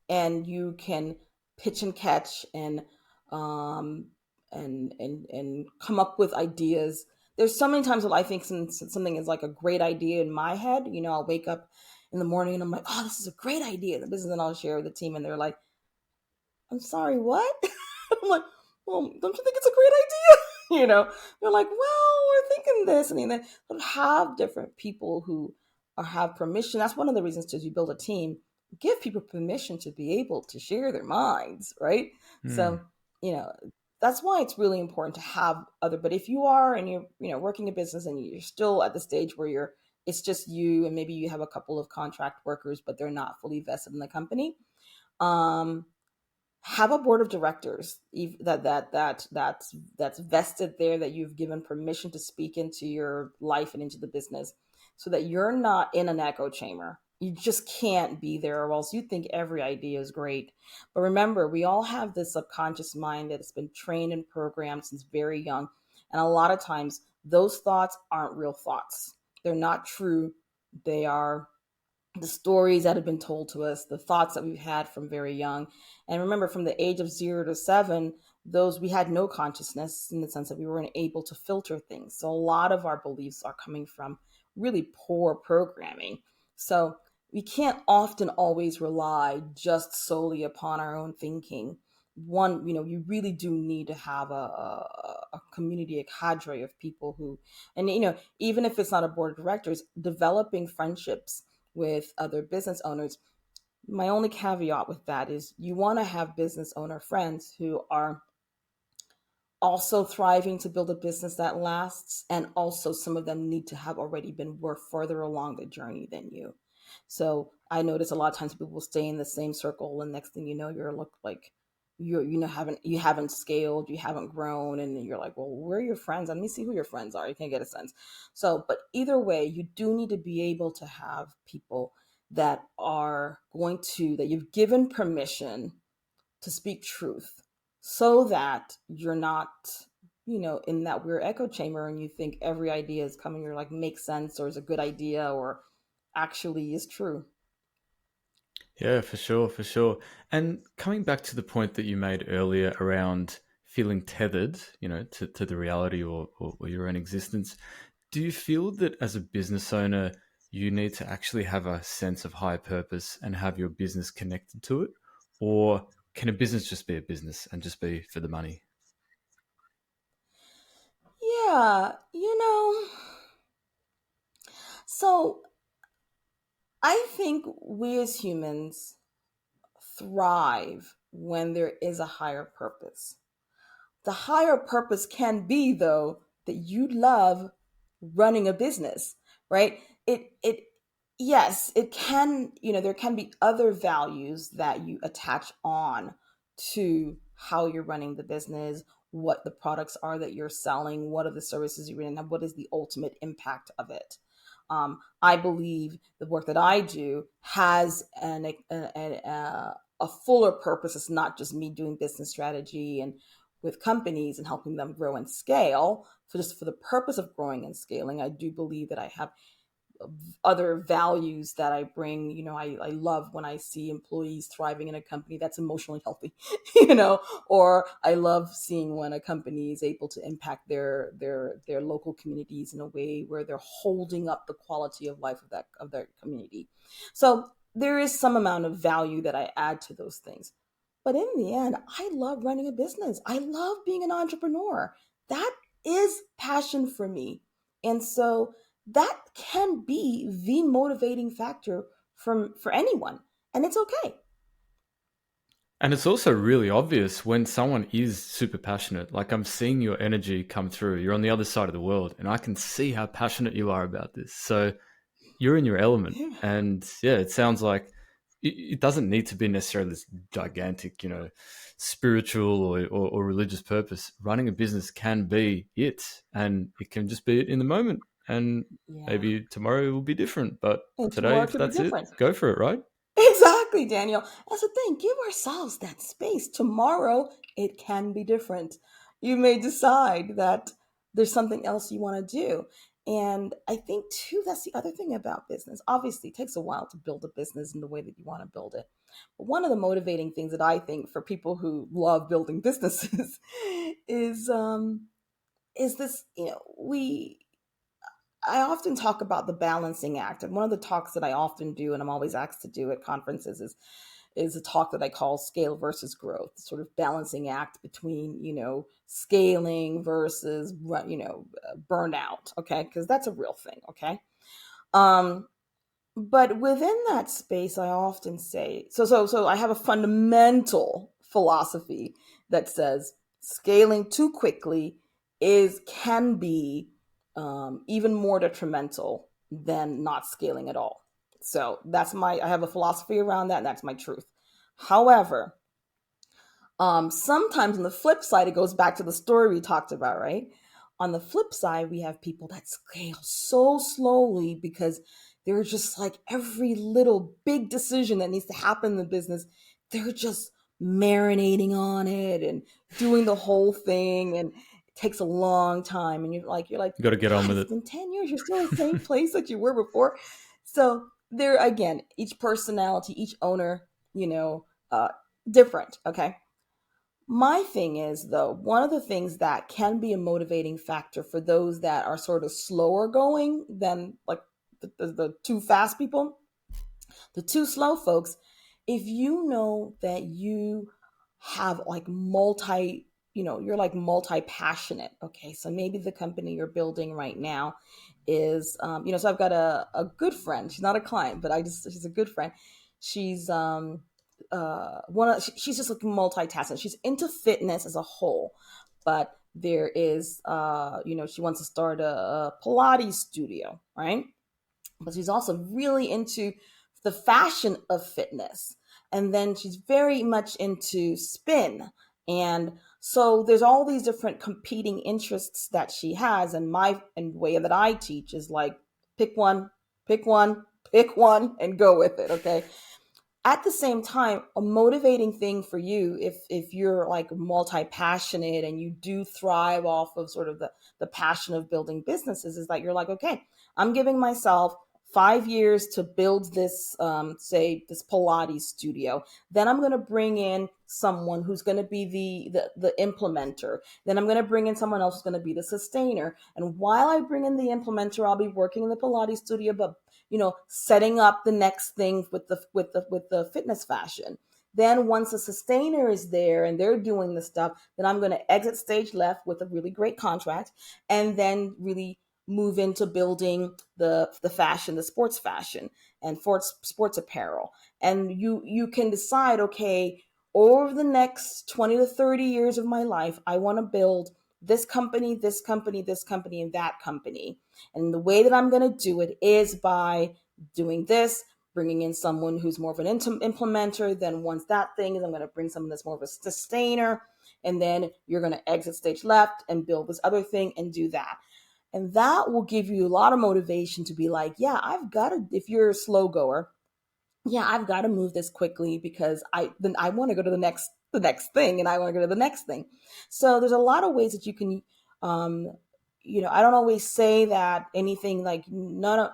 and you can pitch and catch um and come up with ideas. There's so many times when I think something is like a great idea in my head. I'll wake up in the morning and I'm like, oh, this is a great idea in the business, and I'll share with the team and they're like, I'm sorry, what? I'm like, well, don't you think it's a great idea? They're like, well, we're thinking this, and then have different people who have permission. That's one of the reasons to you build a team. Give people permission to be able to share their minds, right? Hmm. So, you know, that's why it's really important to have other. But if you are and you're, working a business and you're still at the stage where it's just you, and maybe you have a couple of contract workers, but they're not fully vested in the company. Um, have a board of directors that's vested there, that you've given permission to speak into your life and into the business, so that you're not in an echo chamber. You just can't be there, or else you think every idea is great. But remember, we all have this subconscious mind that has been trained and programmed since very young, and a lot of times those thoughts aren't real thoughts. They're not true. They are the stories that have been told to us, the thoughts that we've had from very young. And remember, from the age of 0 to 7, those we had no consciousness in the sense that we weren't able to filter things. So a lot of our beliefs are coming from really poor programming. So we can't often always rely just solely upon our own thinking. One, you really do need to have a community, a cadre of people who, and even if it's not a board of directors, developing friendships with other business owners. My only caveat with that is you want to have business owner friends who are also thriving to build a business that lasts, and also some of them need to have already been work further along the journey than you. So I notice a lot of times people will stay in the same circle, and next thing you know, you're look like you haven't scaled, you haven't grown, and you're like, well, where are your friends? Let me see who your friends are. You can't get a sense. So, but either way, you do need to be able to have people that are going to that you've given permission to speak truth, so that you're not in that weird echo chamber and you think every idea is coming, you're like, makes sense or is a good idea or actually is true. Yeah, for sure, for sure. And coming back to the point that you made earlier around feeling tethered, to the reality or your own existence, do you feel that as a business owner, you need to actually have a sense of higher purpose and have your business connected to it? Or can a business just be a business and just be for the money? Yeah, so I think we as humans thrive when there is a higher purpose. The higher purpose can be, though, that you love running a business, right? It yes, it can, there can be other values that you attach on to how you're running the business, what the products are that you're selling, what are the services you're in, and what is the ultimate impact of it. I believe the work that I do has a fuller purpose. It's not just me doing business strategy and with companies and helping them grow and scale. For just for the purpose of growing and scaling, I do believe that I have other values that I bring. I love when I see employees thriving in a company that's emotionally healthy, or I love seeing when a company is able to impact their local communities in a way where they're holding up the quality of life of their community. So there is some amount of value that I add to those things. But in the end, I love running a business. I love being an entrepreneur. That is passion for me. And so that can be the motivating factor for anyone, and it's okay. And it's also really obvious when someone is super passionate. Like I'm seeing your energy come through. You're on the other side of the world, and I can see how passionate you are about this. So you're in your element. Yeah. And yeah, it sounds like it doesn't need to be necessarily this gigantic, spiritual or religious purpose. Running a business can be it, and it can just be it in the moment. And Yeah, maybe tomorrow will be different, but and today, tomorrow if could be that's it, different. go for it, right? Exactly, Daniel. That's the thing. Give ourselves that space. Tomorrow, it can be different. You may decide that there's something else you want to do. And I think, too, that's the other thing about business. Obviously, it takes a while to build a business in the way that you want to build it. But one of the motivating things that I think for people who love building businesses is is this, we I often talk about the balancing act. And one of the talks that I often do, and I'm always asked to do at conferences, is a talk that I call scale versus growth, sort of balancing act between, scaling versus, burnout. Okay. Because that's a real thing. Okay. Um, but within that space, I often say, so I have a fundamental philosophy that says scaling too quickly is can be even more detrimental than not scaling at all. So I have a philosophy around that, and that's my truth. However, sometimes on the flip side, it goes back to the story we talked about, right? On the flip side, we have people that scale so slowly because they're just like every little big decision that needs to happen in the business, they're just marinating on it and doing the whole thing. And it takes a long time. And you're like, You got to get on guys, with it's it. been 10 years. You're still in the same place that you were before. So there again, each personality, each owner, you know, different. Okay. My thing is, though, one of the things that can be a motivating factor for those that are sort of slower going than like the too fast people, the too slow folks, if you know that you have like you're like multi passionate. Okay, so maybe the company you're building right now is, so I've got a good friend. She's not a client, but she's a good friend. She's she's just like multitasking. She's into fitness as a whole, but there is, she wants to start a Pilates studio, right? But she's also really into the fashion of fitness. And then she's very much into spin. And so there's all these different competing interests that she has. And way that I teach is like pick one, pick one, pick one, and go with it. Okay. At the same time, a motivating thing for you, if you're like multi-passionate and you do thrive off of sort of the passion of building businesses, is that you're like, okay, I'm giving myself 5 years to build this, say this Pilates studio. Then I'm going to bring in someone who's going to be the implementer. Then I'm going to bring in someone else who's going to be the sustainer. And while I bring in the implementer, I'll be working in the Pilates studio, but setting up the next thing with the fitness fashion. Then once a sustainer is there and they're doing the stuff, then I'm going to exit stage left with a really great contract, and then really move into building the fashion, the sports fashion and sports apparel. And you can decide, okay, over the next 20 to 30 years of my life, I want to build this company, this company, this company, and that company. And the way that I'm going to do it is by doing this, bringing in someone who's more of an implementer. Then once that thing is, I'm going to bring someone that's more of a sustainer. And then you're going to exit stage left and build this other thing and do that. And that will give you a lot of motivation to be like, yeah, I've got to, if you're a slow goer, yeah, I've got to move this quickly because I want to go to the next thing, and I want to go to the next thing. So there's a lot of ways that you can, um, I don't always say that anything like none of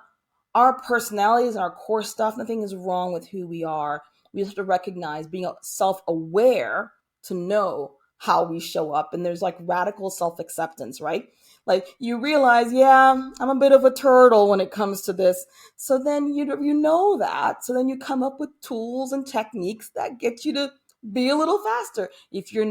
our personalities and our core stuff, nothing is wrong with who we are. We have to recognize being self-aware to know how we show up. And there's like radical self-acceptance, right? Like you realize, yeah, I'm a bit of a turtle when it comes to this. So then you know that. So then you come up with tools and techniques that get you to be a little faster. If Yeah.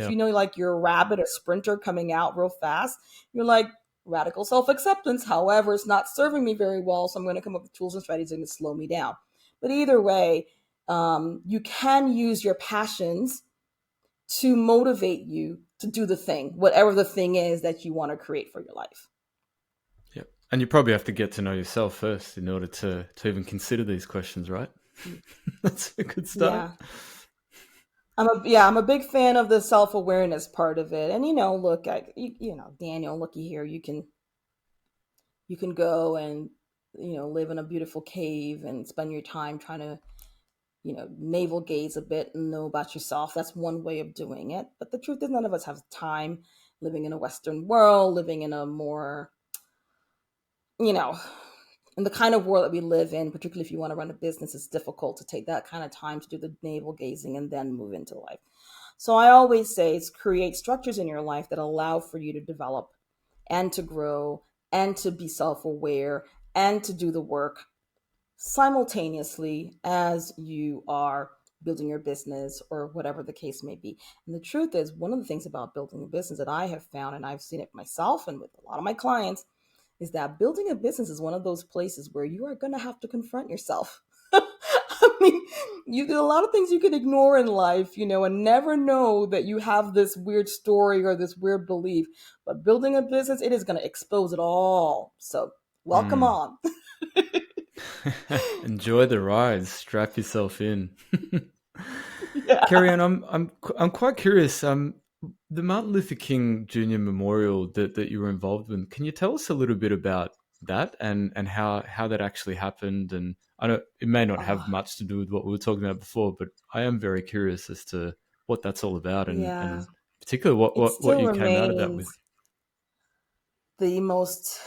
you know like you're a rabbit or sprinter coming out real fast, you're like, radical self acceptance. However, it's not serving me very well, so I'm going to come up with tools and strategies to slow me down. But either way, you can use your passions to motivate you to do the thing, whatever the thing is that you want to create for your life. Yeah. And you probably have to get to know yourself first in order to even consider these questions, right? That's a good start. Yeah. I'm a big fan of the self awareness part of it, and look, Daniel, looky here, you can go and live in a beautiful cave and spend your time trying to navel gaze a bit and know about yourself. That's one way of doing it. But the truth is, none of us have time living in a Western world, living in a more, you know, in the kind of world that we live in, particularly if you want to run a business, it's difficult to take that kind of time to do the navel gazing and then move into life. So I always say it's create structures in your life that allow for you to develop and to grow and to be self aware and to do the work simultaneously as you are building your business or whatever the case may be. And the truth is, one of the things about building a business that I have found, and I've seen it myself and with a lot of my clients, is that building a business is one of those places where you are going to have to confront yourself. I mean, there's a lot of things you can ignore in life, and never know that you have this weird story or this weird belief. But building a business, it is going to expose it all. So, welcome Mm. on. Enjoy the ride. Strap yourself in. Yeah. Kerry-Ann, I'm quite curious. The Martin Luther King Jr. Memorial that you were involved in. Can you tell us a little bit about that and how that actually happened? And I know it may not have Oh, much to do with what we were talking about before, but I am very curious as to what that's all about, yeah. and particularly what It what still you came out of that with. remains the most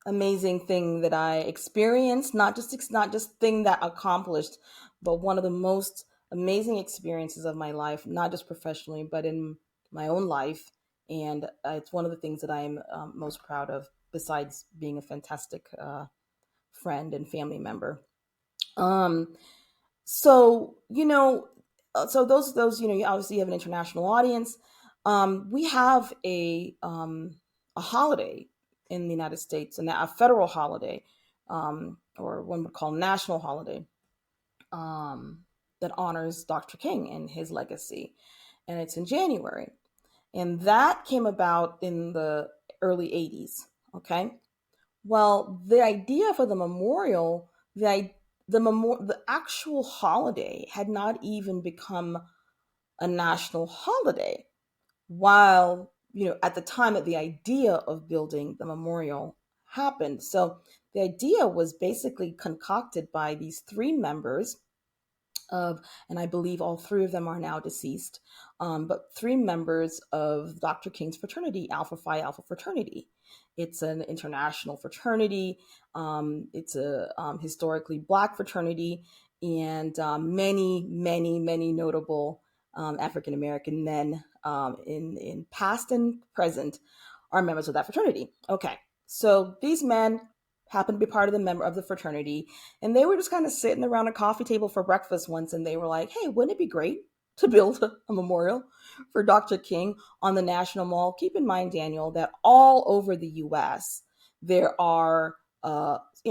amazing thing that I experienced, not just thing that accomplished, but one of the most amazing experiences of my life, not just professionally, but in my own life. And it's one of the things that I'm most proud of, besides being a fantastic friend and family member. Um, so you obviously have an international audience. We have a holiday in the United States, and a federal holiday, or one would call national holiday, um, that honors Dr. King and his legacy, and it's in January, and that came about in the early '80s. Okay, well, the idea for the memorial, the actual holiday had not even become a national holiday. While at the time that the idea of building the memorial happened, so the idea was basically concocted by these three members of, and I believe all three of them are now deceased, but three members of Dr. King's fraternity, Alpha Phi Alpha fraternity. It's an international fraternity. It's a historically Black fraternity, and many notable African American men in past and present are members of that fraternity. Okay, so these men happen to be part of the member of the fraternity, and they were just kind of sitting around a coffee table for breakfast once, and they were like, hey, wouldn't it be great to build a memorial for Dr. King on the National Mall? Keep in mind, Daniel, that all over the US, there are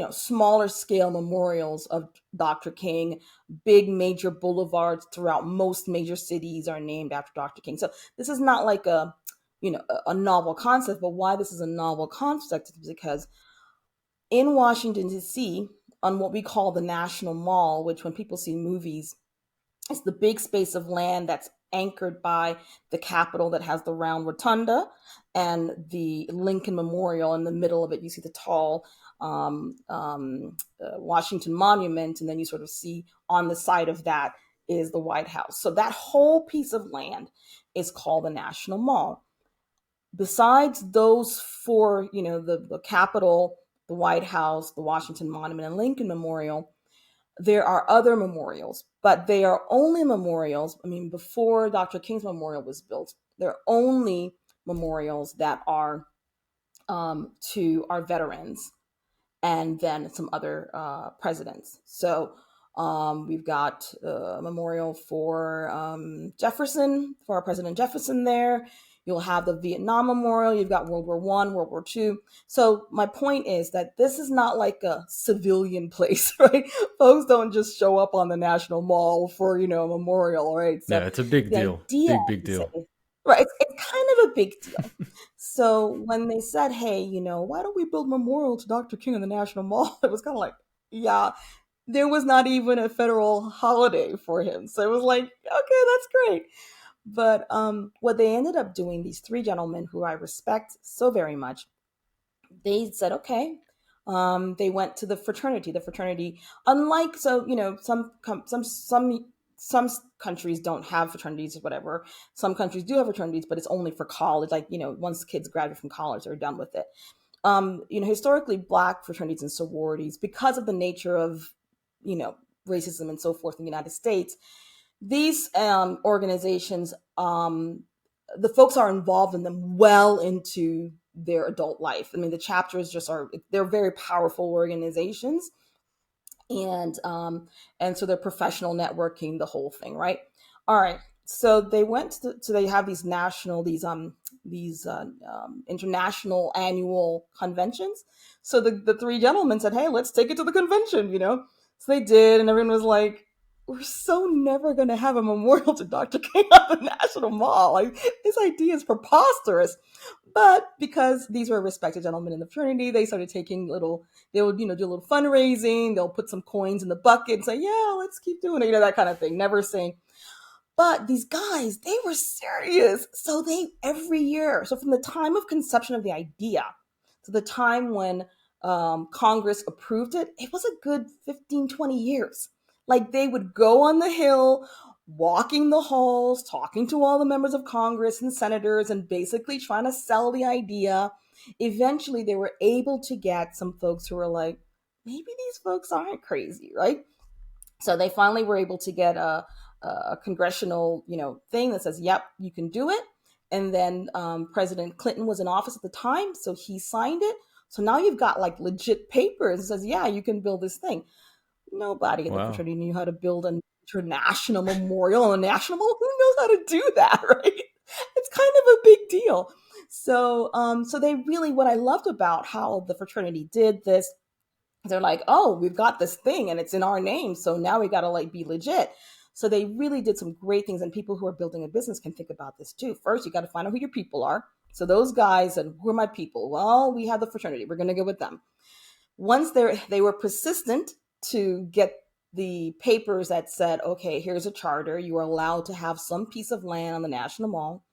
smaller scale memorials of Dr. King. Big major boulevards throughout most major cities are named after Dr. King. So this is not like a novel concept, but why this is a novel concept is because in Washington, D.C., on what we call the National Mall, which when people see movies, it's the big space of land that's anchored by the Capitol that has the round rotunda and the Lincoln Memorial in the middle of it. You see the tall Washington Monument, and then you sort of see on the side of that is the White House. So that whole piece of land is called the National Mall. Besides those four, the Capitol, the White House, the Washington Monument, and Lincoln Memorial, there are other memorials, but they are only memorials. I mean, before Dr. King's memorial was built, they're only memorials that are to our veterans, and then some other presidents. So we've got a memorial for Jefferson, for our President Jefferson there. You'll have the Vietnam Memorial. You've got World War One, World War Two. So my point is that this is not like a civilian place, right? Folks don't just show up on the National Mall for a memorial, right? So Yeah, it's a big the deal. idea, Big deal. right? It's kind of a big deal. So when they said, hey, why don't we build a memorial to Dr. King in the National Mall? It was kind of like, yeah, there was not even a federal holiday for him. So it was like, okay, that's great. But what they ended up doing, these three gentlemen who I respect so very much, they said, okay. They went to the fraternity. The fraternity, unlike some countries don't have fraternities or whatever. Some countries do have fraternities, but it's only for college. Like once kids graduate from college, they're done with it. Historically, Black fraternities and sororities, because of the nature of you know racism and so forth in the United States, these organizations, the folks are involved in them well into their adult life. I mean, the chapters they're very powerful organizations, and so they're professional networking, the whole thing, right? All right. So they went so they have these international annual conventions. So the three gentlemen said, hey, let's take it to the convention. So they did, and everyone was like, we're so never going to have a memorial to Dr. King at the National Mall. Like, this idea is preposterous. But because these were respected gentlemen in the fraternity, they started taking they would, do a little fundraising. They'll put some coins in the bucket and say, yeah, let's keep doing it, that kind of thing. Never saying, but these guys, they were serious. So they, every year, so from the time of conception of the idea to the time when Congress approved it, it was a good 15, 20 years. Like they would go on the Hill, walking the halls, talking to all the members of Congress and senators, and basically trying to sell the idea. Eventually, they were able to get some folks who were like, maybe these folks aren't crazy, right? So they finally were able to get a congressional, thing that says, "Yep, you can do it." And then President Clinton was in office at the time, so he signed it. So now you've got like legit papers that says, "Yeah, you can build this thing." Nobody in the Wow. fraternity knew how to build an international memorial on a national. Who knows how to do that, right? It's kind of a big deal. So they really, what I loved about how the fraternity did this, they're like, oh, we've got this thing and it's in our name, so now we got to like be legit. So they really did some great things, and people who are building a business can think about this too. First, you got to find out who your people are. So those guys said, who are my people? Well, we have the fraternity, we're going to go with them. Once they were persistent to get the papers that said, okay, here's a charter, you are allowed to have some piece of land on the National Mall.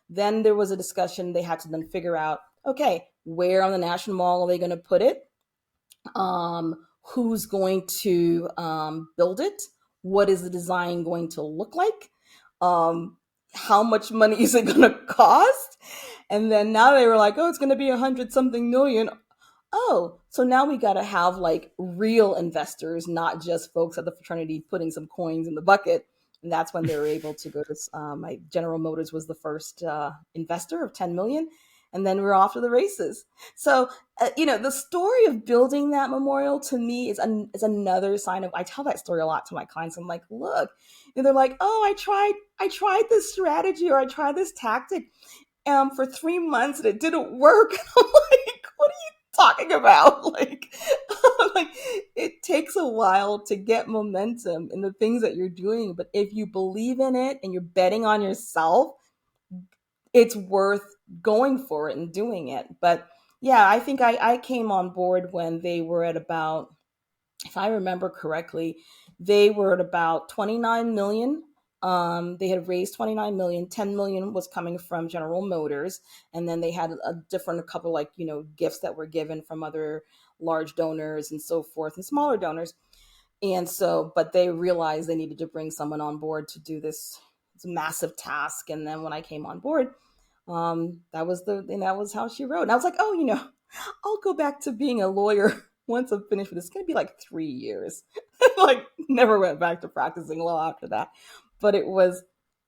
Then there was a discussion, they had to then figure out, okay, where on the National Mall are they going to put it? Who's going to build it? What is the design going to look like? Um, how much money is it going to cost? And then now they were like, oh, it's going to be 100 something million. Oh, so now we got to have like real investors, not just folks at the fraternity putting some coins in the bucket. And that's when they were able to go to, my General Motors was the first investor of 10 million. And then we're off to the races. So, the story of building that memorial to me is another sign of, I tell that story a lot to my clients. I'm like, look, and they're like, oh, I tried this strategy, or I tried this tactic for 3 months and it didn't work. I'm like, what are you talking about? Like, like, it takes a while to get momentum in the things that you're doing, but if you believe in it and you're betting on yourself, it's worth going for it and doing it. But yeah, I think I came on board when they were at about, if I remember correctly, they were at about 29 million. They had raised 29 million. 10 million was coming from General Motors. And then they had a couple, like, gifts that were given from other large donors and so forth, and smaller donors. And so, but they realized they needed to bring someone on board to do this massive task. And then when I came on board, that was how she wrote. And I was like, oh, I'll go back to being a lawyer once I'm finished with this. It's gonna be like 3 years. Like, never went back to practicing law after that. But it was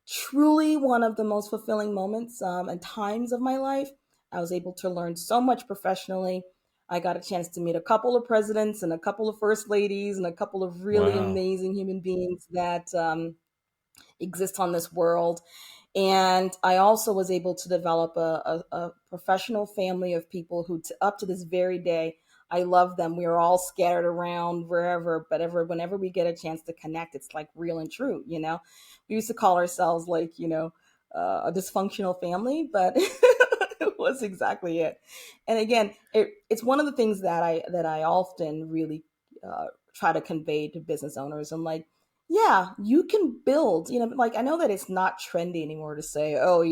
truly one of the most fulfilling moments and times of my life. I was able to learn so much professionally. I got a chance to meet a couple of presidents and a couple of first ladies and a couple of really Wow. amazing human beings that exist on this world. And I also was able to develop a professional family of people who, up to this very day, I love them. We are all scattered around wherever, but whenever we get a chance to connect, it's like real and true. We used to call ourselves like, a dysfunctional family, but it was exactly it. And again, it's one of the things that I often really try to convey to business owners. I'm like, yeah, you can build, like, I know that it's not trendy anymore to say, oh,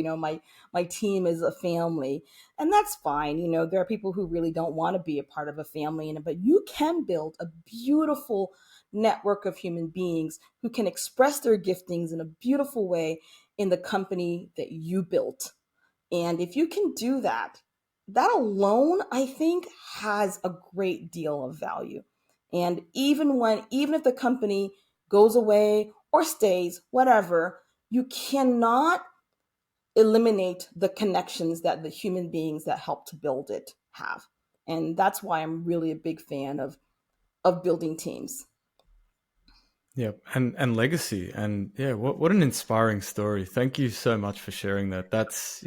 my team is a family, and that's fine. There are people who really don't want to be a part of a family, but you can build a beautiful network of human beings who can express their giftings in a beautiful way in the company that you built. And if you can do that, that alone, I think, has a great deal of value. And even if the company goes away or stays, whatever, you cannot eliminate the connections that the human beings that help to build it have. And that's why I'm really a big fan of building teams. Yeah, and legacy, and yeah, what an inspiring story. Thank you so much for sharing that. That's,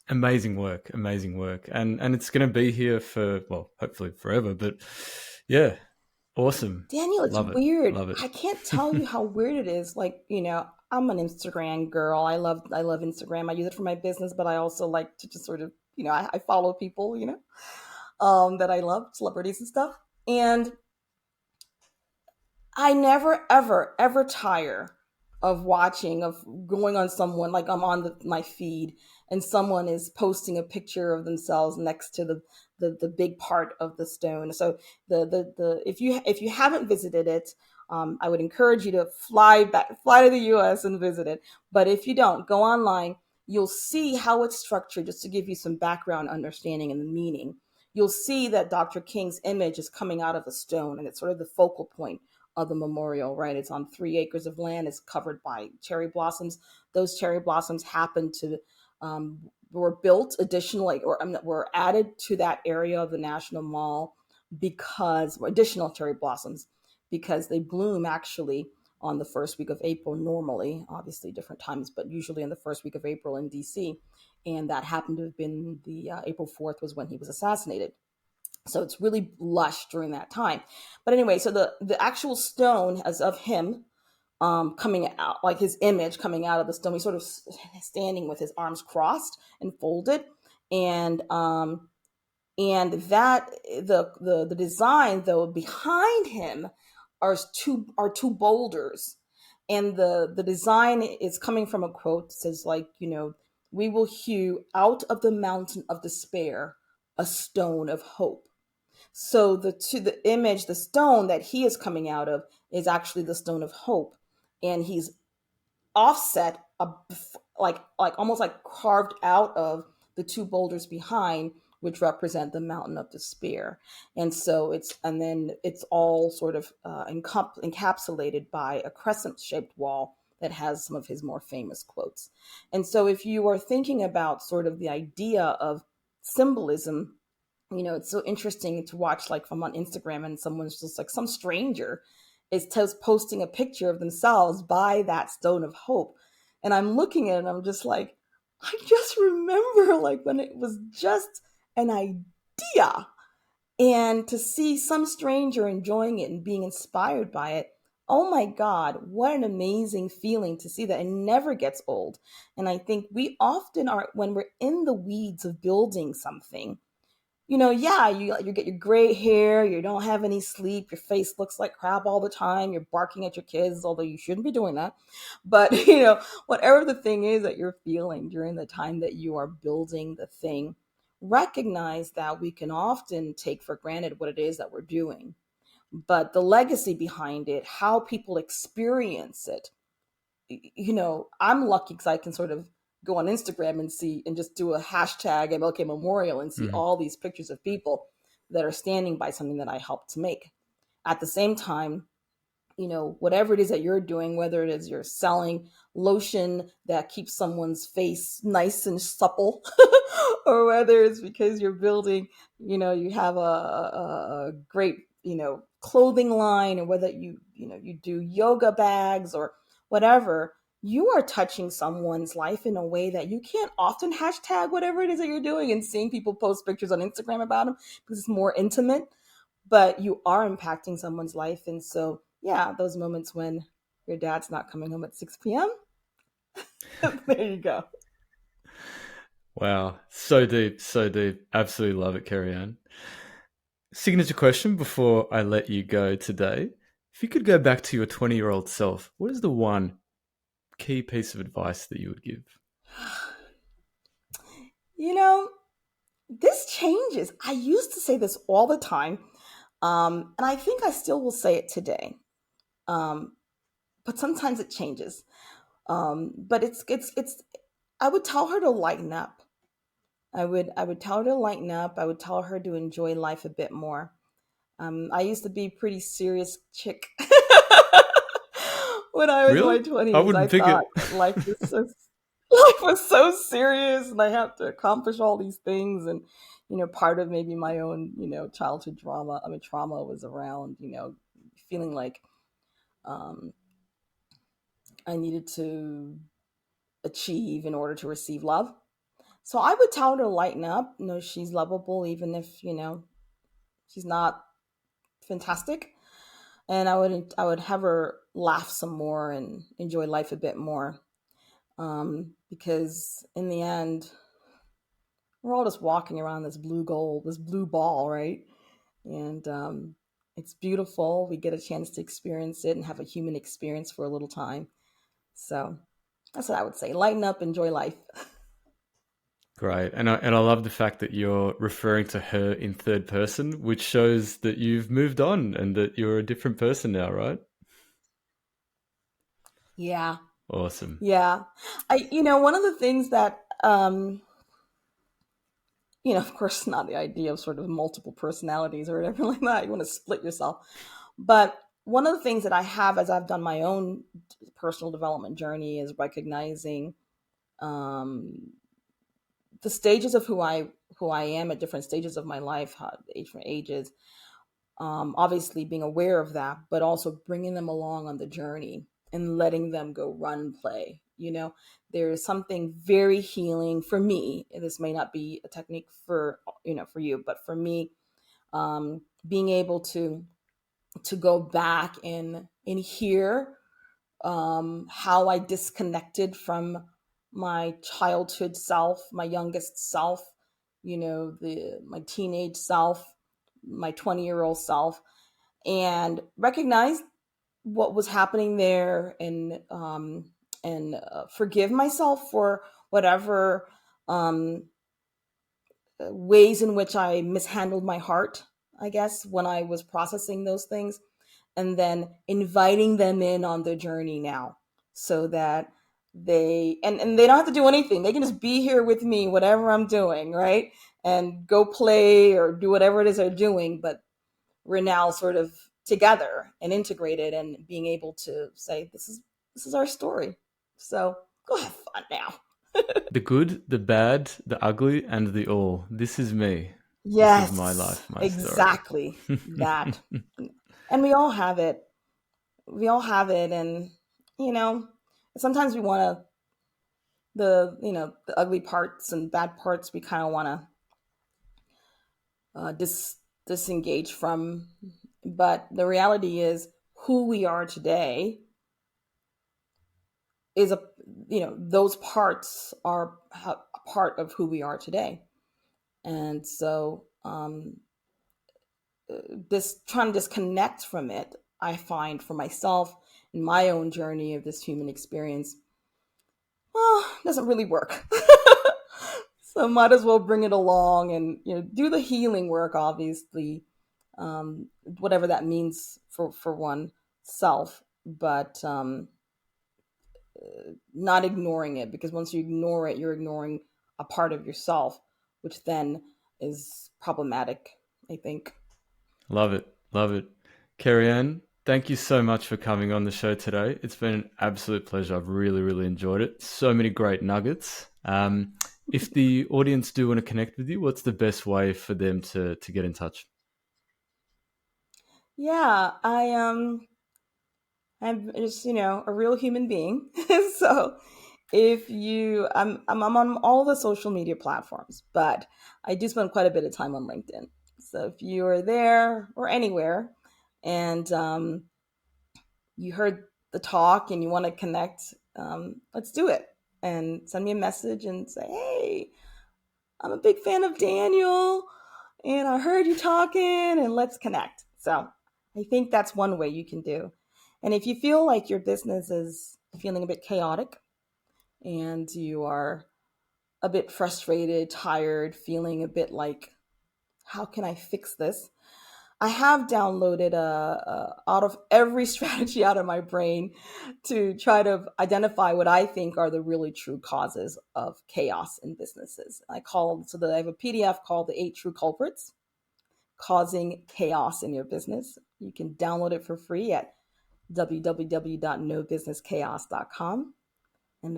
amazing work, and it's going to be here for, well, hopefully forever. But yeah, awesome, Daniel, it's love it, weird. love it. I can't tell you how weird it is. Like, I'm an Instagram girl. I love Instagram. I use it for my business, but I also like to just sort of, I follow people, that I love, celebrities and stuff. And I never, ever, ever tire of going on someone, like I'm on my feed and someone is posting a picture of themselves next to the big part of the stone. So if you haven't visited it, I would encourage you to fly to the U.S. and visit it. But if you don't, go online. you'll see how it's structured, just to give you some background understanding and the meaning. You'll see that Dr. King's image is coming out of a stone, and it's sort of the focal point of the memorial, right? It's on 3 acres of land. It's covered by cherry blossoms. Those cherry blossoms happen to were built additionally, or were added to that area of the National Mall because additional cherry blossoms, because they bloom actually on the first week of April normally, obviously different times, but usually in the first week of April in DC. And that happened to have been the April 4th was when he was assassinated. So it's really lush during that time. But anyway, so the actual stone as of him coming out, like his image coming out of the stone, he's sort of standing with his arms crossed and folded. And that the design though behind him are two boulders, and the design is coming from a quote. It says, like, we will hew out of the mountain of despair a stone of hope. So the image, the stone that he is coming out of is actually the stone of hope, and he's offset like almost like carved out of the two boulders behind, which represent the mountain of despair. And then it's all sort of encapsulated by a crescent shaped wall that has some of his more famous quotes. And so if you are thinking about sort of the idea of symbolism, it's so interesting to watch, like, from on Instagram, and someone's just like, some stranger is posting a picture of themselves by that stone of hope. And I'm looking at it and I'm just like, I just remember like when it was just an idea. And to see some stranger enjoying it and being inspired by it, oh my God, what an amazing feeling to see that. It never gets old. And I think we often are, when we're in the weeds of building something, yeah, you get your gray hair, you don't have any sleep, your face looks like crap all the time, you're barking at your kids, although you shouldn't be doing that. But whatever the thing is that you're feeling during the time that you are building the thing, recognize that we can often take for granted what it is that we're doing. But the legacy behind it, how people experience it, I'm lucky because I can sort of go on Instagram and see, and just do a hashtag MLK Memorial and see Mhm. all these pictures of people that are standing by something that I helped to make. At the same time, whatever it is that you're doing, whether it is you're selling lotion that keeps someone's face nice and supple, or whether it's because you're building, you have a great, clothing line, or whether you do yoga bags or whatever, you are touching someone's life in a way that you can't often hashtag whatever it is that you're doing and seeing people post pictures on Instagram about them, because it's more intimate, but you are impacting someone's life. And so, yeah, those moments when your dad's not coming home at 6 p.m., there you go. Wow, so deep, so deep. Absolutely love it, Kerry-Ann. Signature question before I let you go today. If you could go back to your 20-year-old self, what is the one key piece of advice that you would give? You know, this changes. I used to say this all the time, and I think I still will say it today. Um, but sometimes it changes. But it's. I would tell her to lighten up. I would tell her to lighten up. I would tell her to enjoy life a bit more. I used to be a pretty serious chick when I was in my Really? I 20s. I wouldn't think thought it. life was so serious, and I have to accomplish all these things. And part of maybe my own childhood drama. I mean, trauma was around feeling like um, I needed to achieve in order to receive love. So I would tell her to lighten up. She's lovable, even if she's not fantastic. And I would have her laugh some more and enjoy life a bit more, because in the end, we're all just walking around this blue ball, right? And it's beautiful. We get a chance to experience it and have a human experience for a little time. So that's what I would say: lighten up, enjoy life. Great. And I love the fact that you're referring to her in third person, which shows that you've moved on and that you're a different person now, right? Yeah. Awesome. Yeah. One of the things that, of course, not the idea of sort of multiple personalities or whatever like that. You want to split yourself. But one of the things that I have as I've done my own personal development journey is recognizing um, the stages of who I am at different stages of my life, different ages. Obviously, being aware of that, but also bringing them along on the journey and letting them go run play. There is something very healing for me. This may not be a technique for you, but for me, being able to go back and hear how I disconnected from my childhood self, my youngest self, the my teenage self, my 20-year-old self, and recognize what was happening there, and forgive myself for whatever ways in which I mishandled my heart, I guess, when I was processing those things, and then inviting them in on the journey now, so that and they don't have to do anything. They can just be here with me, whatever I'm doing, right? And go play or do whatever it is they're doing, but we're now sort of together and integrated and being able to say, this is our story. So go have fun now. The good, the bad, the ugly, and the all. This is me. This is my Yes, life, my story. exactly that. And we all have it. We all have it. And, you know, sometimes we want to, the ugly parts and bad parts, we kind of want to disengage from. But the reality is, who we are today is those parts are a part of who we are today. And so, this trying to disconnect from it, I find for myself in my own journey of this human experience, well, doesn't really work. So might as well bring it along and do the healing work, obviously, whatever that means for one self, but not ignoring it, because once you ignore it, you're ignoring a part of yourself, which then is problematic, I think. Love it. Love it. Kerry-Ann, thank you so much for coming on the show today. It's been an absolute pleasure. I've really, really enjoyed it. So many great nuggets. If the audience do want to connect with you, what's the best way for them to get in touch? Yeah, I'm just a real human being. So if you I'm on all the social media platforms, but I do spend quite a bit of time on LinkedIn. So if you are there or anywhere, and you heard the talk and you want to connect, let's do it. And send me a message and say, hey, I'm a big fan of Daniel and I heard you talking, and let's connect. So I think that's one way you can do. And if you feel like your business is feeling a bit chaotic and you are a bit frustrated, tired, feeling a bit like, how can I fix this? I have downloaded out of every strategy out of my brain to try to identify what I think are the really true causes of chaos in businesses. I have a PDF called The Eight True Culprits Causing Chaos in Your Business. You can download it for free at www.nobusinesschaos.com. And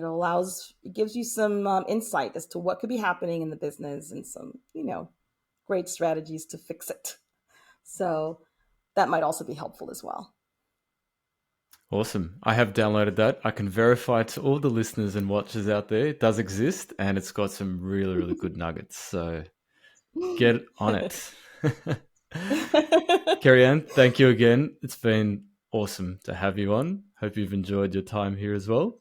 it gives you some insight as to what could be happening in the business and some, great strategies to fix it. So that might also be helpful as well. Awesome. I have downloaded that. I can verify to all the listeners and watchers out there, it does exist and it's got some really, really good nuggets. So get on it. Kerry-Ann, thank you again. It's been awesome to have you on. Hope you've enjoyed your time here as well.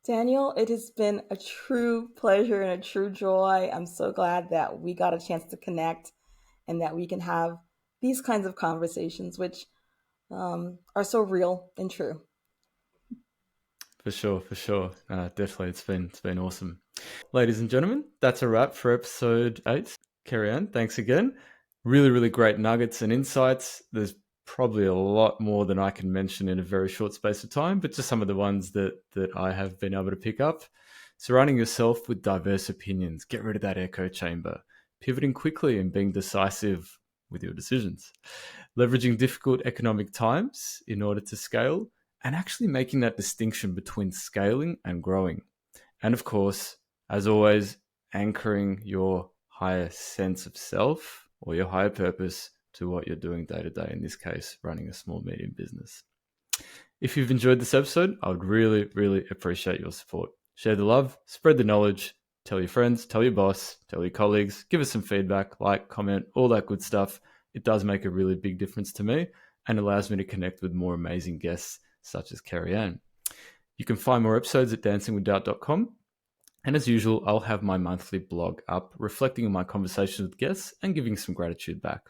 Daniel, it has been a true pleasure and a true joy. I'm so glad that we got a chance to connect and that we can have these kinds of conversations, which are so real and true. For sure, for sure. Definitely, it's been awesome. Ladies and gentlemen, that's a wrap for episode 8. Kerry-Ann, thanks again. Really, really great nuggets and insights. There's probably a lot more than I can mention in a very short space of time, but just some of the ones that I have been able to pick up. Surrounding yourself with diverse opinions, get rid of that echo chamber, pivoting quickly and being decisive with your decisions, leveraging difficult economic times in order to scale, and actually making that distinction between scaling and growing. And of course, as always, anchoring your higher sense of self or your higher purpose to what you're doing day to day, in this case, running a small, medium business. If you've enjoyed this episode, I would really, really appreciate your support. Share the love, spread the knowledge, tell your friends, tell your boss, tell your colleagues, give us some feedback, like, comment, all that good stuff. It does make a really big difference to me and allows me to connect with more amazing guests such as Kerry-Ann. You can find more episodes at dancingwithdoubt.com. And as usual, I'll have my monthly blog up reflecting on my conversations with guests and giving some gratitude back.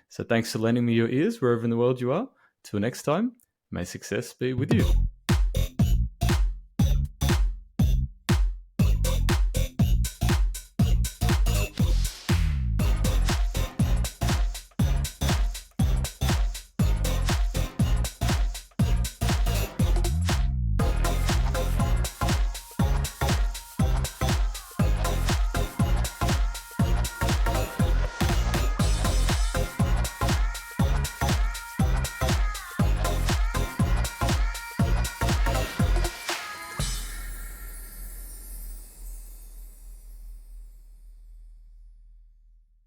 So thanks for lending me your ears wherever in the world you are. Till next time, may success be with you.